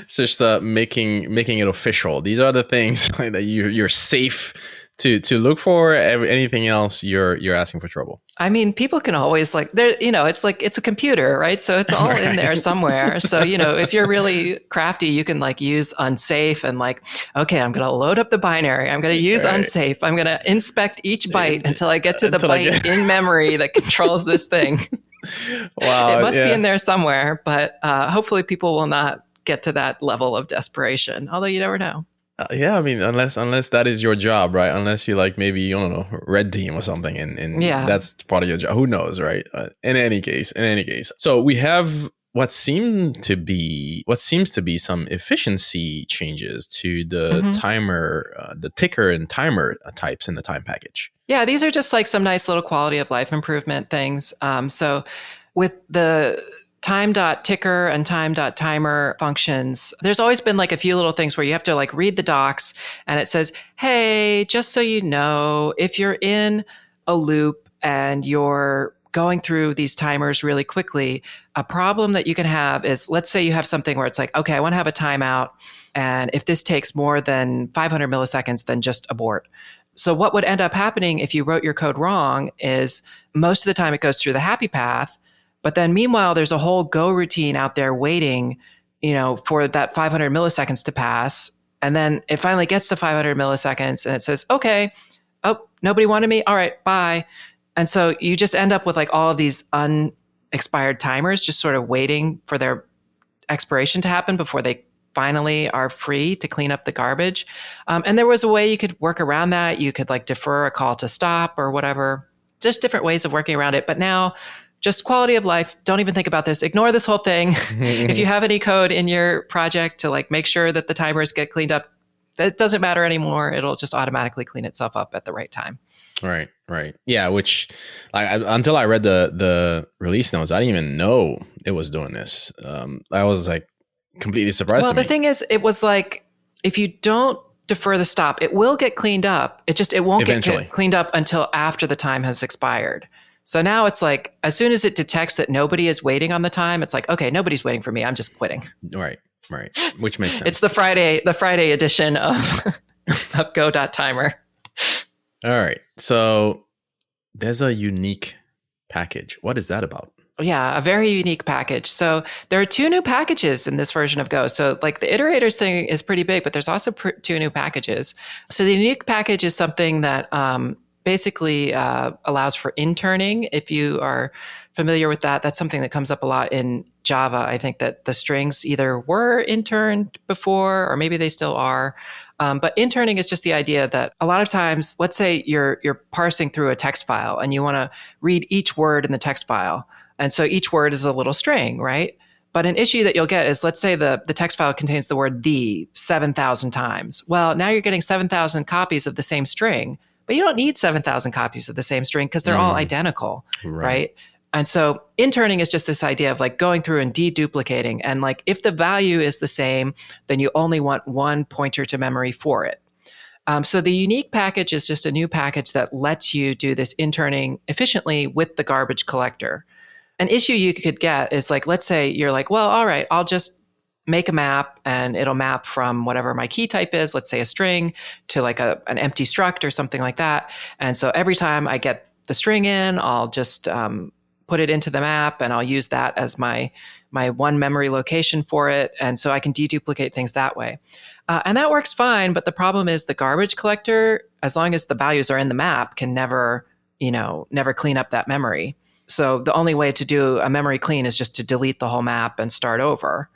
So just making it official. These are the things that you're safe to look for. Anything else, you're asking for trouble. I mean, people can always like, there, it's like, it's a computer, right? So it's all in there somewhere. So, if you're really crafty, you can like use unsafe and like, okay, I'm going to load up the binary. I'm going to use unsafe. I'm going to inspect each byte until I get to the byte in memory that controls this thing. Wow. It must be in there somewhere, but hopefully people will not get to that level of desperation, although you never know. Yeah, I mean, unless that is your job, right? Unless you like maybe, I don't know, red team or something, and that's part of your job. Who knows, right? In any case, so we have what seems to be some efficiency changes to the timer, the ticker and timer types in the time package. Yeah, these are just like some nice little quality of life improvement things. So with the time.ticker and time.timer functions, there's always been like a few little things where you have to like read the docs and it says, hey, just so you know, if you're in a loop and you're going through these timers really quickly, a problem that you can have is, let's say you have something where it's like, okay, I want to have a timeout. And if this takes more than 500 milliseconds, then just abort. So what would end up happening if you wrote your code wrong is most of the time it goes through the happy path. But then meanwhile, there's a whole Go routine out there waiting, for that 500 milliseconds to pass. And then it finally gets to 500 milliseconds and it says, okay, oh, nobody wanted me. All right, bye. And so you just end up with like all of these unexpired timers just sort of waiting for their expiration to happen before they finally are free to clean up the garbage. And there was a way you could work around that. You could like defer a call to stop or whatever, just different ways of working around it. But now, just quality of life, don't even think about this. Ignore this whole thing. If you have any code in your project to like make sure that the timers get cleaned up, that doesn't matter anymore. It'll just automatically clean itself up at the right time. Right. Yeah, which until I read the release notes, I didn't even know it was doing this. I was like completely surprised. Well, the thing is, it was like, if you don't defer the stop, it will get cleaned up. It won't get cleaned up until after the time has expired. So now it's like, as soon as it detects that nobody is waiting on the time, it's like, okay, nobody's waiting for me. I'm just quitting. Right. Which makes sense. It's the Friday edition of Go.timer. All right. So there's a unique package. What is that about? Yeah, a very unique package. So there are 2 new packages in this version of Go. So like the iterators thing is pretty big, but there's also 2 new packages. So the unique package is something that basically allows for interning. If you are familiar with that, that's something that comes up a lot in Java. I think that the strings either were interned before, or maybe they still are. But interning is just the idea that a lot of times, let's say you're parsing through a text file and you want to read each word in the text file. And so each word is a little string, right? But an issue that you'll get is, let's say the text file contains the word "the" 7,000 times. Well, now you're getting 7,000 copies of the same string, but you don't need 7,000 copies of the same string because they're all identical, right? And so interning is just this idea of like going through and deduplicating. And like, if the value is the same, then you only want one pointer to memory for it. So the unique package is just a new package that lets you do this interning efficiently with the garbage collector. An issue you could get is like, let's say you're like, well, all right, I'll just make a map and it'll map from whatever my key type is, let's say a string, to like an empty struct or something like that. And so every time I get the string in, I'll just put it into the map and I'll use that as my one memory location for it. And so I can deduplicate things that way. And that works fine. But the problem is the garbage collector, as long as the values are in the map, can never clean up that memory. So the only way to do a memory clean is just to delete the whole map and start over.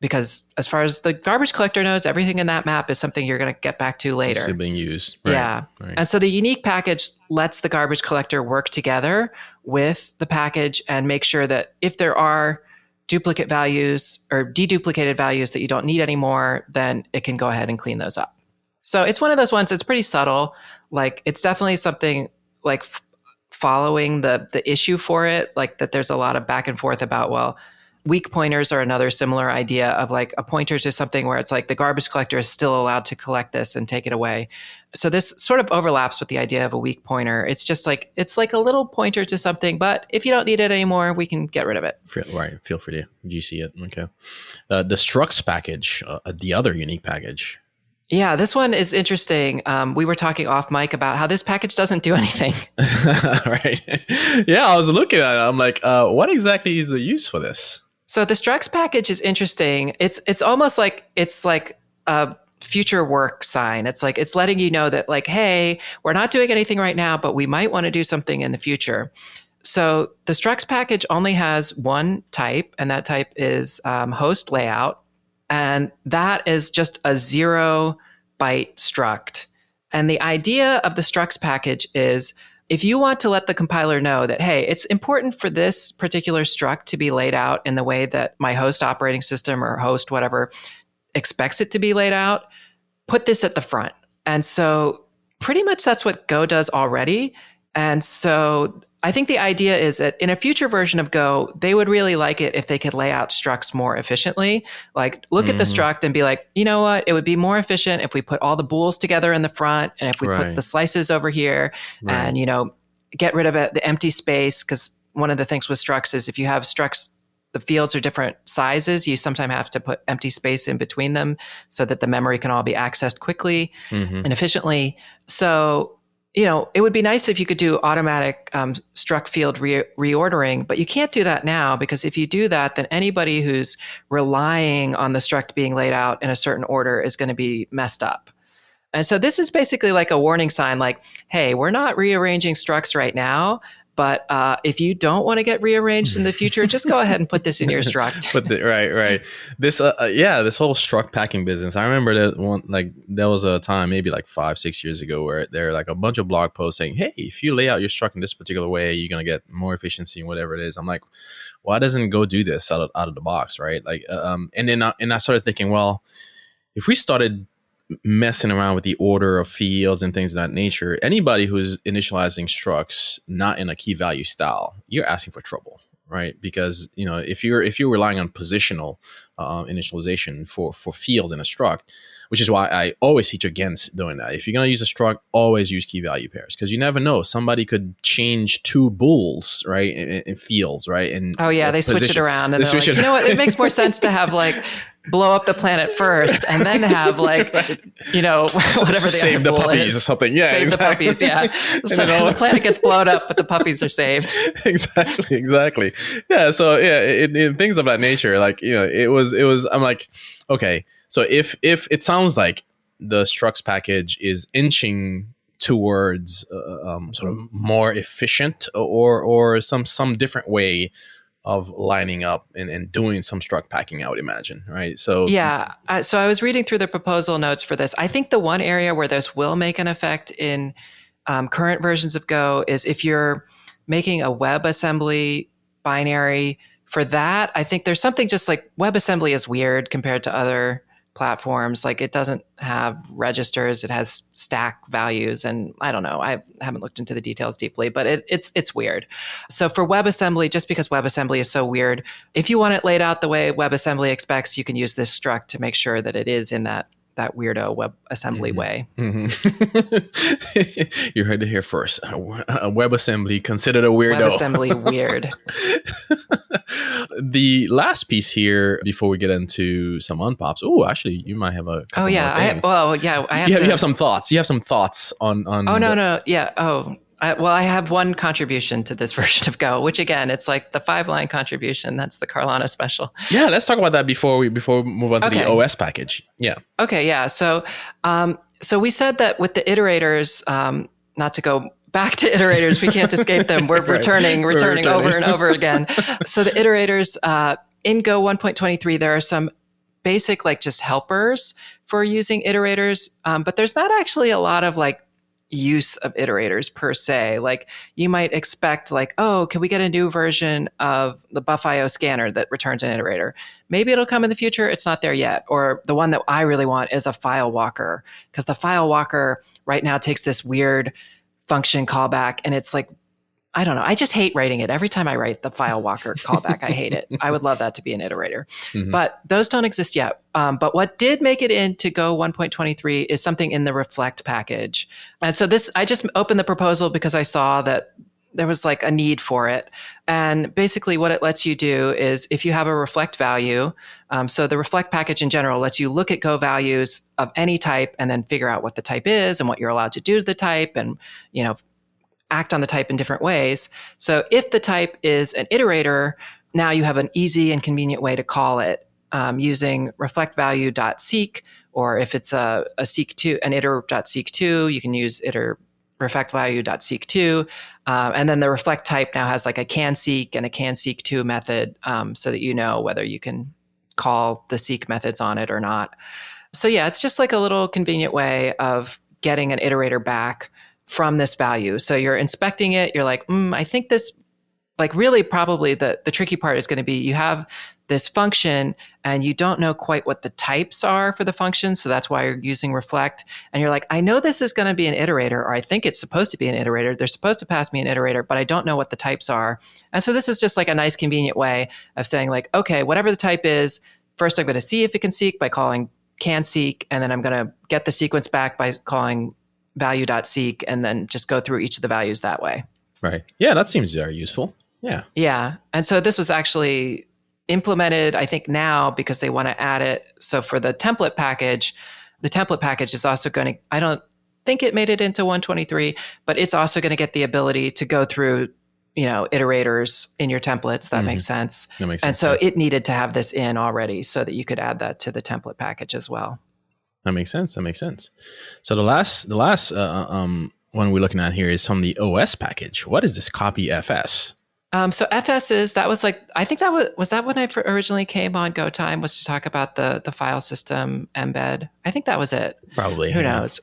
Because as far as the garbage collector knows, everything in that map is something you're going to get back to later. Still being used. Right. Yeah. Right. And so the unique package lets the garbage collector work together with the package and make sure that if there are duplicate values or deduplicated values that you don't need anymore, then it can go ahead and clean those up. So it's one of those ones, it's pretty subtle. Like, it's definitely something like following the issue for it, like that there's a lot of back and forth about, well, weak pointers are another similar idea of like a pointer to something where it's like the garbage collector is still allowed to collect this and take it away. So this sort of overlaps with the idea of a weak pointer. It's just like, it's like a little pointer to something, but if you don't need it anymore, we can get rid of it. Right. Feel free to GC it. Okay. The structs package, the other unique package. Yeah, this one is interesting. We were talking off mic about how this package doesn't do anything. Right. Yeah, I was looking at it. I'm like, what exactly is the use for this? So the structs package is interesting. It's almost like it's like a future work sign. It's like it's letting you know that like, hey, we're not doing anything right now, but we might want to do something in the future. So the structs package only has one type, and that type is host layout. And that is just a 0-byte struct. And the idea of the structs package is if you want to let the compiler know that, hey, it's important for this particular struct to be laid out in the way that my host operating system or host whatever expects it to be laid out, put this at the front. And so pretty much that's what Go does already. And so I think the idea is that in a future version of Go, they would really like it if they could lay out structs more efficiently. Like look at the struct and be like, you know what? It would be more efficient if we put all the bools together in the front and if we put the slices over here and, get rid of the empty space. Because one of the things with structs is if you have structs, the fields are different sizes. You sometimes have to put empty space in between them so that the memory can all be accessed quickly and efficiently. So it would be nice if you could do automatic struct field reordering, but you can't do that now because if you do that, then anybody who's relying on the struct being laid out in a certain order is going to be messed up. And so this is basically like a warning sign like, hey, we're not rearranging structs right now, but if you don't want to get rearranged in the future, just go ahead and put this in your struct. Right. This, this whole struct packing business. I remember that there was a time, maybe like 5-6 years ago, where there are like a bunch of blog posts saying, "Hey, if you lay out your struct in this particular way, you're gonna get more efficiency and whatever it is." I'm like, why doesn't Go do this out of the box, right? Like, and then I started thinking, well, if we started messing around with the order of fields and things of that nature, anybody who's initializing structs not in a key value style, you're asking for trouble, right? Because if you're relying on positional initialization for fields in a struct, which is why I always teach against doing that. If you're going to use a struct, always use key value pairs because you never know. Somebody could change two bools, right, in fields, right? And they switch it around and they're like, you know what? It makes more sense to have like blow up the planet first and then have like, whatever the save the puppies or something. Yeah, save the puppies. Yeah. So the planet gets blown up, but the puppies are saved. Exactly. Yeah. So in things of that nature, like, it was, I'm like, okay. So if it sounds like the structs package is inching towards sort of more efficient or some different way of lining up and doing some struct packing, I would imagine, right? So so I was reading through the proposal notes for this. I think the one area where this will make an effect in current versions of Go is if you're making a WebAssembly binary. For that, I think there's something just like WebAssembly is weird compared to other platforms. Like it doesn't have registers, it has stack values, and I don't know. I haven't looked into the details deeply, but it's weird. So for WebAssembly, just because WebAssembly is so weird, if you want it laid out the way WebAssembly expects, you can use this struct to make sure that it is in that weirdo WebAssembly way. You heard it here first. WebAssembly considered a weirdo. WebAssembly weird. The last piece here before we get into some unpops. Oh, actually, you might have a couple more things. You have some thoughts. You have some thoughts on. No. Yeah. I have one contribution to this version of Go, which again, it's like the 5-line contribution. That's the Carlana special. Yeah, let's talk about that before we move on to the OS package. Yeah. Okay. Yeah. So we said that with the iterators, not to go back to iterators, we can't escape them. We're returning over and over again. So the iterators in Go 1.23, there are some basic like just helpers for using iterators, but there's not actually a lot of like use of iterators per se. Like you might expect like, oh, can we get a new version of the BuffIO scanner that returns an iterator? Maybe it'll come in the future. It's not there yet. Or the one that I really want is a file walker, because the file walker right now takes this weird function callback and it's like, I don't know. I just hate writing it. Every time I write the file walker callback, I hate it. I would love that to be an iterator. But those don't exist yet. But what did make it into Go 1.23 is something in the reflect package. And so I just opened the proposal because I saw that there was like a need for it. And basically what it lets you do is if you have a reflect value, so the reflect package in general lets you look at Go values of any type and then figure out what the type is and what you're allowed to do to the type and, act on the type in different ways. So if the type is an iterator, now you have an easy and convenient way to call it using reflectValue.seek, or if it's a seek2, an iter.seek2, you can use reflectValue.seek2. And then the reflect type now has like a can-seek and a can-seek2 method so that you know whether you can call the seek methods on it or not. So yeah, it's just like a little convenient way of getting an iterator back from this value. So you're inspecting it. You're like, I think this, like really probably the tricky part is going to be you have this function and you don't know quite what the types are for the function. So that's why you're using reflect. And you're like, I know this is going to be an iterator, or I think it's supposed to be an iterator. They're supposed to pass me an iterator, but I don't know what the types are. And so this is just like a nice, convenient way of saying like, okay, whatever the type is, first I'm going to see if it can seek by calling can seek. And then I'm going to get the sequence back by calling value.seek, and then just go through each of the values that way. Right. Yeah, that seems very useful. Yeah. Yeah. And so this was actually implemented, I think now, because they want to add it. So for the template package is also going to, I don't think it made it into 123, but it's also going to get the ability to go through, iterators in your templates. That makes sense. That makes sense. And so it needed to have this in already so that you could add that to the template package as well. That makes sense. So the last one we're looking at here is from the OS package. What is this copy FS? So FS is, that was like, I think that was that when I originally came on GoTime, was to talk about the file system embed. I think that was it. Probably. Who knows?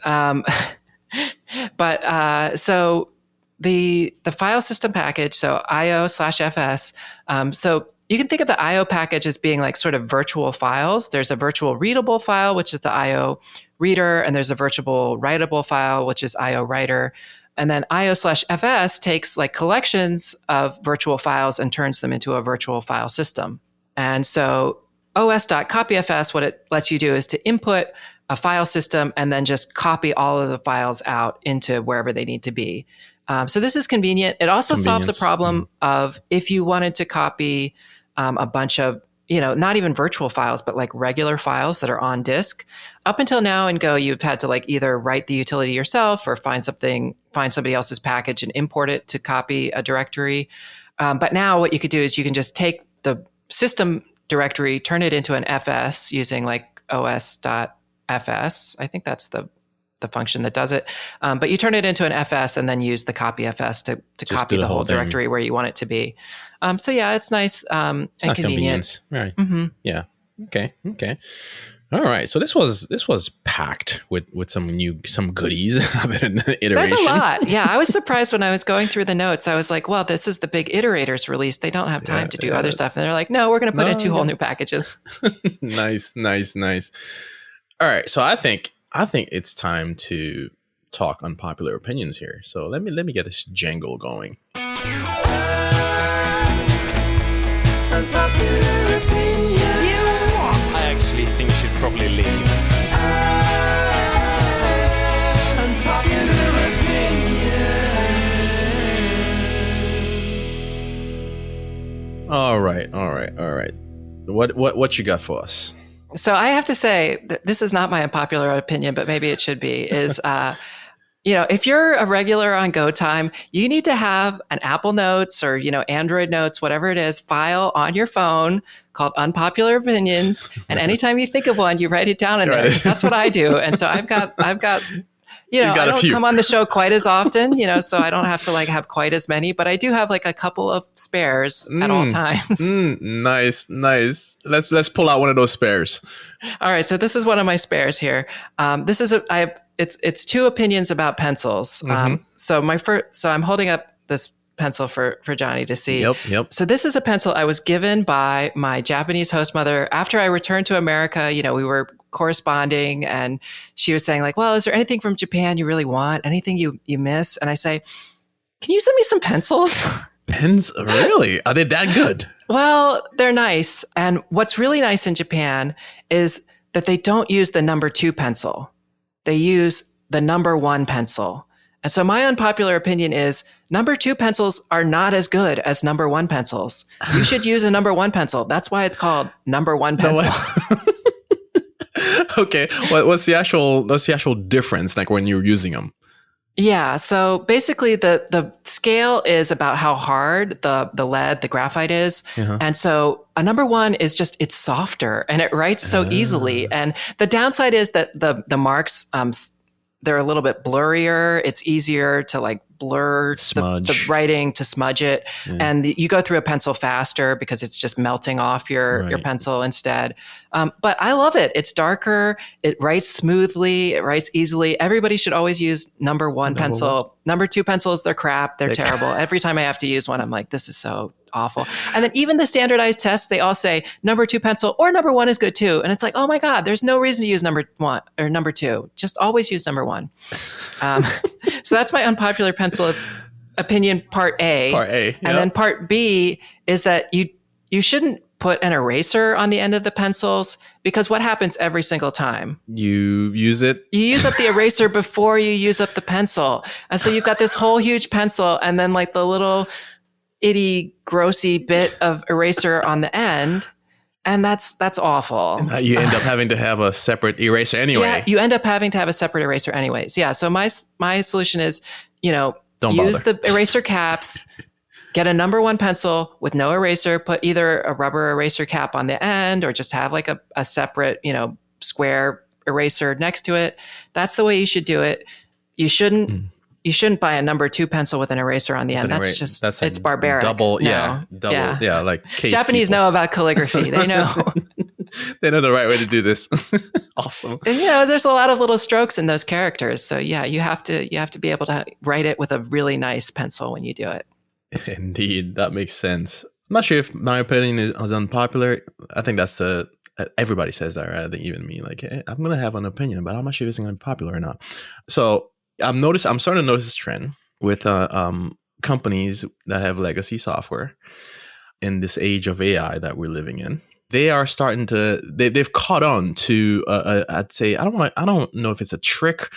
But so the file system package, so IO/FS. So you can think of the IO package as being like sort of virtual files. There's a virtual readable file, which is the IO reader, and there's a virtual writable file, which is IO writer. And then IO/FS takes like collections of virtual files and turns them into a virtual file system. And so os.copyfs, what it lets you do is to input a file system and then just copy all of the files out into wherever they need to be. So this is convenient. It also solves a problem of if you wanted to copy a bunch of, not even virtual files, but like regular files that are on disk. Up until now in Go, you've had to like either write the utility yourself or find somebody else's package and import it to copy a directory. But now what you could do is you can just take the system directory, turn it into an FS using like os.fs. I think that's the function that does it. But you turn it into an FS and then use the copy FS to copy the whole directory where you want it to be. So yeah, it's nice and nice convenient. Right. Mm-hmm. Yeah. Okay. All right. So this was packed with some goodies. Iteration. There's a lot. Yeah, I was surprised when I was going through the notes. I was like, well, this is the big iterators release. They don't have time to do other stuff. And they're like, no, we're going to put in two whole new packages. Nice. All right. So I think it's time to talk unpopular opinions here. So let me get this jangle going. Unpopular opinion. I actually think you should probably leave. Unpopular opinion. All right. What you got for us? So I have to say, this is not my unpopular opinion, but maybe it should be, is, if you're a regular on GoTime, you need to have an Apple Notes or, Android Notes, whatever it is, file on your phone called Unpopular Opinions. And anytime you think of one, you write it down in there, because that's what I do. And so I've got I don't come on the show quite as often, so I don't have to like have quite as many, but I do have like a couple of spares at all times. Nice. Let's pull out one of those spares. All right. So this is one of my spares here. This is it's two opinions about pencils. So I'm holding up this pencil for Johnny to see. Yep. So this is a pencil I was given by my Japanese host mother after I returned to America. We were corresponding and she was saying like, well, is there anything from Japan you really want? Anything you miss? And I say, can you send me some pencils? Pens? Really? Are they that good? Well, they're nice. And what's really nice in Japan is that they don't use the number 2 pencil. They use the number 1 pencil. And so my unpopular opinion is number 2 pencils are not as good as number 1 pencils. You should use a number 1 pencil. That's why it's called number 1 pencil. Okay. What's the actual difference like when you're using them? Yeah. So basically the scale is about how hard the lead, the graphite is. Uh-huh. And so a number 1 is just, it's softer and it writes so easily. And the downside is that the marks, they're a little bit blurrier. It's easier to like blur the Smudge. writing to smudge it. Yeah. And you go through a pencil faster because it's just melting off your Right. pencil instead. But I love it. It's darker. It writes smoothly. It writes easily. Everybody should always use number one pencil. Number two pencils, they're crap. They're terrible. Every time I have to use one, I'm like, this is so awful. And then even the standardized tests, they all say number two pencil or number one is good too. And it's like, oh my God, there's no reason to use number one or number two. Just always use number one. So that's my unpopular pencil opinion, part A. Part A. Yep. And then part B is that you shouldn't put an eraser on the end of the pencils, because what happens every single time? You use it. You use up the eraser before you use up the pencil. And so you've got this whole huge pencil and then like the little itty, grossy bit of eraser on the end. And that's awful. And you end up having to have a separate eraser anyway. Yeah, you end up having to have a separate eraser anyways. Yeah, so my solution is, Don't use bother. the eraser caps, get a number one pencil with no eraser, put either a rubber eraser cap on the end or just have like a separate, square eraser next to it. That's the way you should do it. You shouldn't buy a number two pencil with an eraser on the end. That's it's barbaric. Double, No. like case Japanese people. know about calligraphy. They know. They know the right way to do this. Awesome. And there's a lot of little strokes in those characters. So yeah, you have to be able to write it with a really nice pencil when you do it. Indeed, that makes sense. I'm not sure if my opinion is unpopular. I think that's everybody says that, right? I think even me, like, hey, I'm gonna have an opinion, but I'm not sure if it's gonna be popular or not. So I'm starting to notice this trend with companies that have legacy software in this age of AI that we're living in. They are starting to they've caught on to I'd say I don't know if it's a trick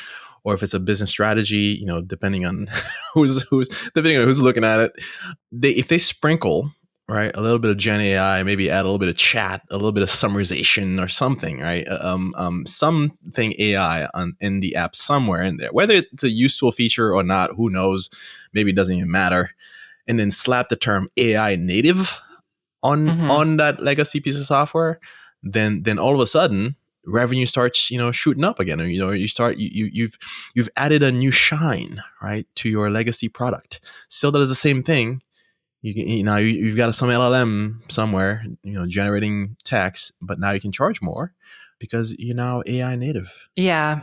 or if it's a business strategy, depending on who's looking at it. If they sprinkle, right, a little bit of Gen AI, maybe add a little bit of chat, a little bit of summarization or something, right? Something AI in the app somewhere in there, whether it's a useful feature or not, who knows? Maybe it doesn't even matter. And then slap the term AI native on that legacy piece of software, then all of a sudden revenue starts shooting up again. You've added a new shine, right, to your legacy product. Still does the same thing. You've got some LLM somewhere generating text, but now you can charge more because you're now AI native. Yeah,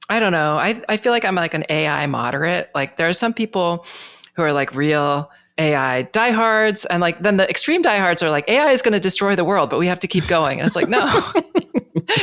I don't know. I feel like I'm like an AI moderate. Like there are some people who are like real AI diehards, and like then the extreme diehards are like AI is going to destroy the world, but we have to keep going. And it's like, no.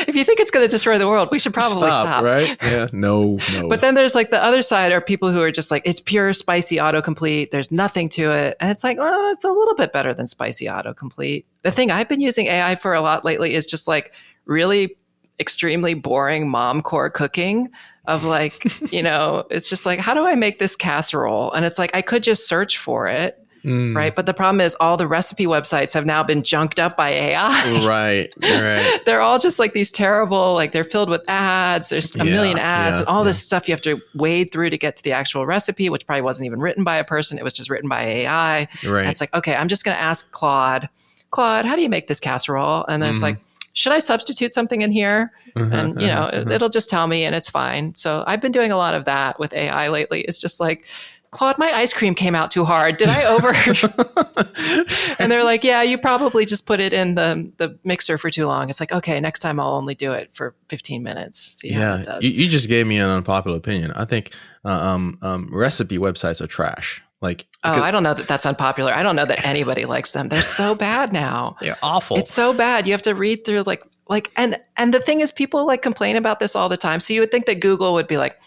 If you think it's going to destroy the world, we should probably stop. Right? Yeah. No. But then there's like the other side are people who are just like, it's pure spicy autocomplete. There's nothing to it. And it's like, oh, it's a little bit better than spicy autocomplete. The thing I've been using AI for a lot lately is just like really extremely boring mom core cooking of like, it's just like, how do I make this casserole? And it's like, I could just search for it. Right. But the problem is all the recipe websites have now been junked up by AI. Right. They're all just like these terrible, like they're filled with ads. There's a million ads and all this stuff you have to wade through to get to the actual recipe, which probably wasn't even written by a person. It was just written by AI. Right. And it's like, okay, I'm just going to ask Claude, how do you make this casserole? And then it's like, should I substitute something in here? And, it'll just tell me and it's fine. So I've been doing a lot of that with AI lately. It's just like, Claude, my ice cream came out too hard. Did I And they're like, yeah, you probably just put it in the mixer for too long. It's like, okay, next time I'll only do it for 15 minutes. See how it does. You just gave me an unpopular opinion. I think recipe websites are trash. Like, I don't know that that's unpopular. I don't know that anybody likes them. They're so bad now. They're awful. It's so bad. You have to read through and the thing is, people like complain about this all the time. So you would think that Google would be like,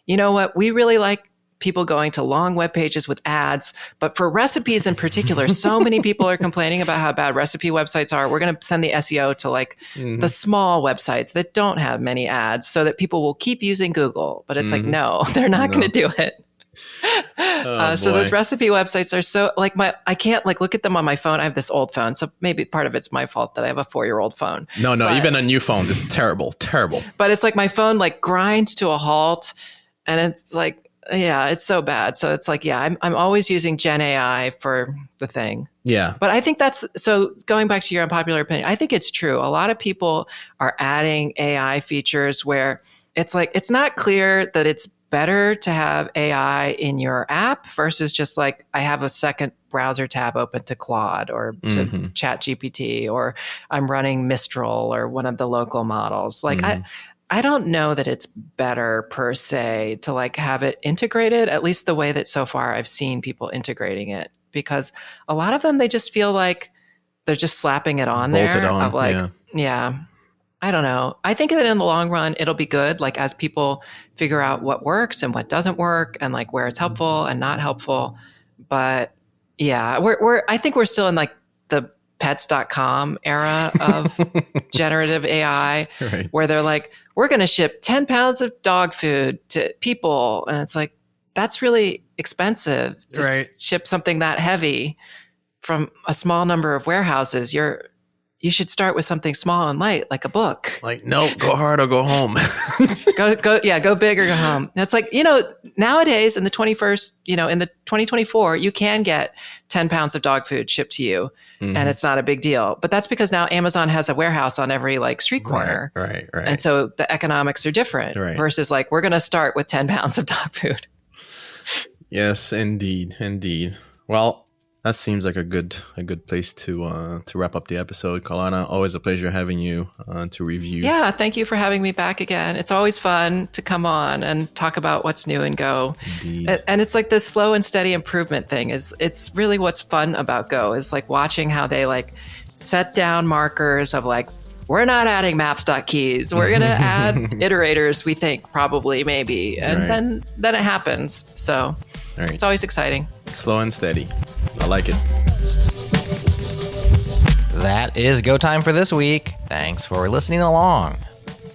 you know what? We really like people going to long web pages with ads, but for recipes in particular, so many people are complaining about how bad recipe websites are. We're going to send the SEO to like the small websites that don't have many ads so that people will keep using Google. But it's like, no, they're not going to do it. So those recipe websites are so like I can't like look at them on my phone. I have this old phone, so maybe part of it's my fault that I have a 4-year-old phone. No, even a new phone is terrible. But it's like my phone like grinds to a halt, and it's like, yeah, it's so bad. So it's like, yeah, I'm always using Gen AI for the thing. Yeah. But I think so going back to your unpopular opinion, I think it's true. A lot of people are adding AI features where it's like, it's not clear that it's better to have AI in your app versus just like I have a second browser tab open to Claude or to Chat GPT, or I'm running Mistral or one of the local models. Like I don't know that it's better per se to like have it integrated, at least the way that so far I've seen people integrating it, because a lot of them, they just feel like they're just slapping it on Bolted there on, of like, yeah, I don't know. I think that in the long run, it'll be good. Like as people figure out what works and what doesn't work and like where it's helpful and not helpful. But yeah, I think we're still in like the pets.com era of generative AI, Right. where they're like, we're going to ship 10 pounds of dog food to people. And it's like, that's really expensive to Right. ship something that heavy from a small number of warehouses. You should start with something small and light, like a book. Like, no, go hard or go home. Go big or go home. It's like, nowadays in the 21st, in the 2024, you can get 10 pounds of dog food shipped to you and it's not a big deal. But that's because now Amazon has a warehouse on every like street corner. Right. And so the economics are different versus like, we're going to start with 10 pounds of dog food. Yes, indeed. Well, that seems like a good place to wrap up the episode. Kalana, always a pleasure having you to review. Yeah, thank you for having me back again. It's always fun to come on and talk about what's new in Go. Indeed. And it's like this slow and steady improvement thing it's really what's fun about Go, is like watching how they like set down markers of like, we're not adding maps.keys. We're going to add iterators, we think, probably, maybe. And then it happens. So it's always exciting. Slow and steady. I like it. That is Go Time for this week. Thanks for listening along.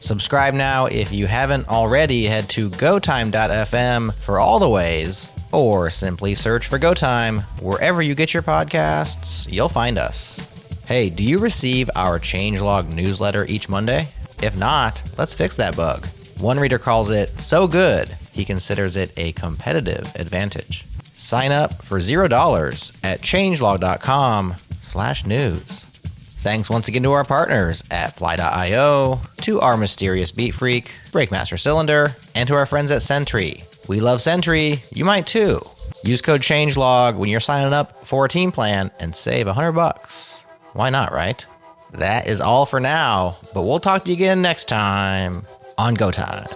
Subscribe now if you haven't already. Head to gotime.fm for all the ways, or simply search for Go Time wherever you get your podcasts. You'll find us. Hey, do you receive our changelog newsletter each Monday? If not, let's fix that bug. One reader calls it so good, he considers it a competitive advantage. Sign up for $0 at changelog.com/news. Thanks once again to our partners at Fly.io, to our mysterious beat freak, Breakmaster Cylinder, and to our friends at Sentry. We love Sentry. You might too. Use code changelog when you're signing up for a team plan and save $100. Why not, right? That is all for now, but we'll talk to you again next time on Go Time.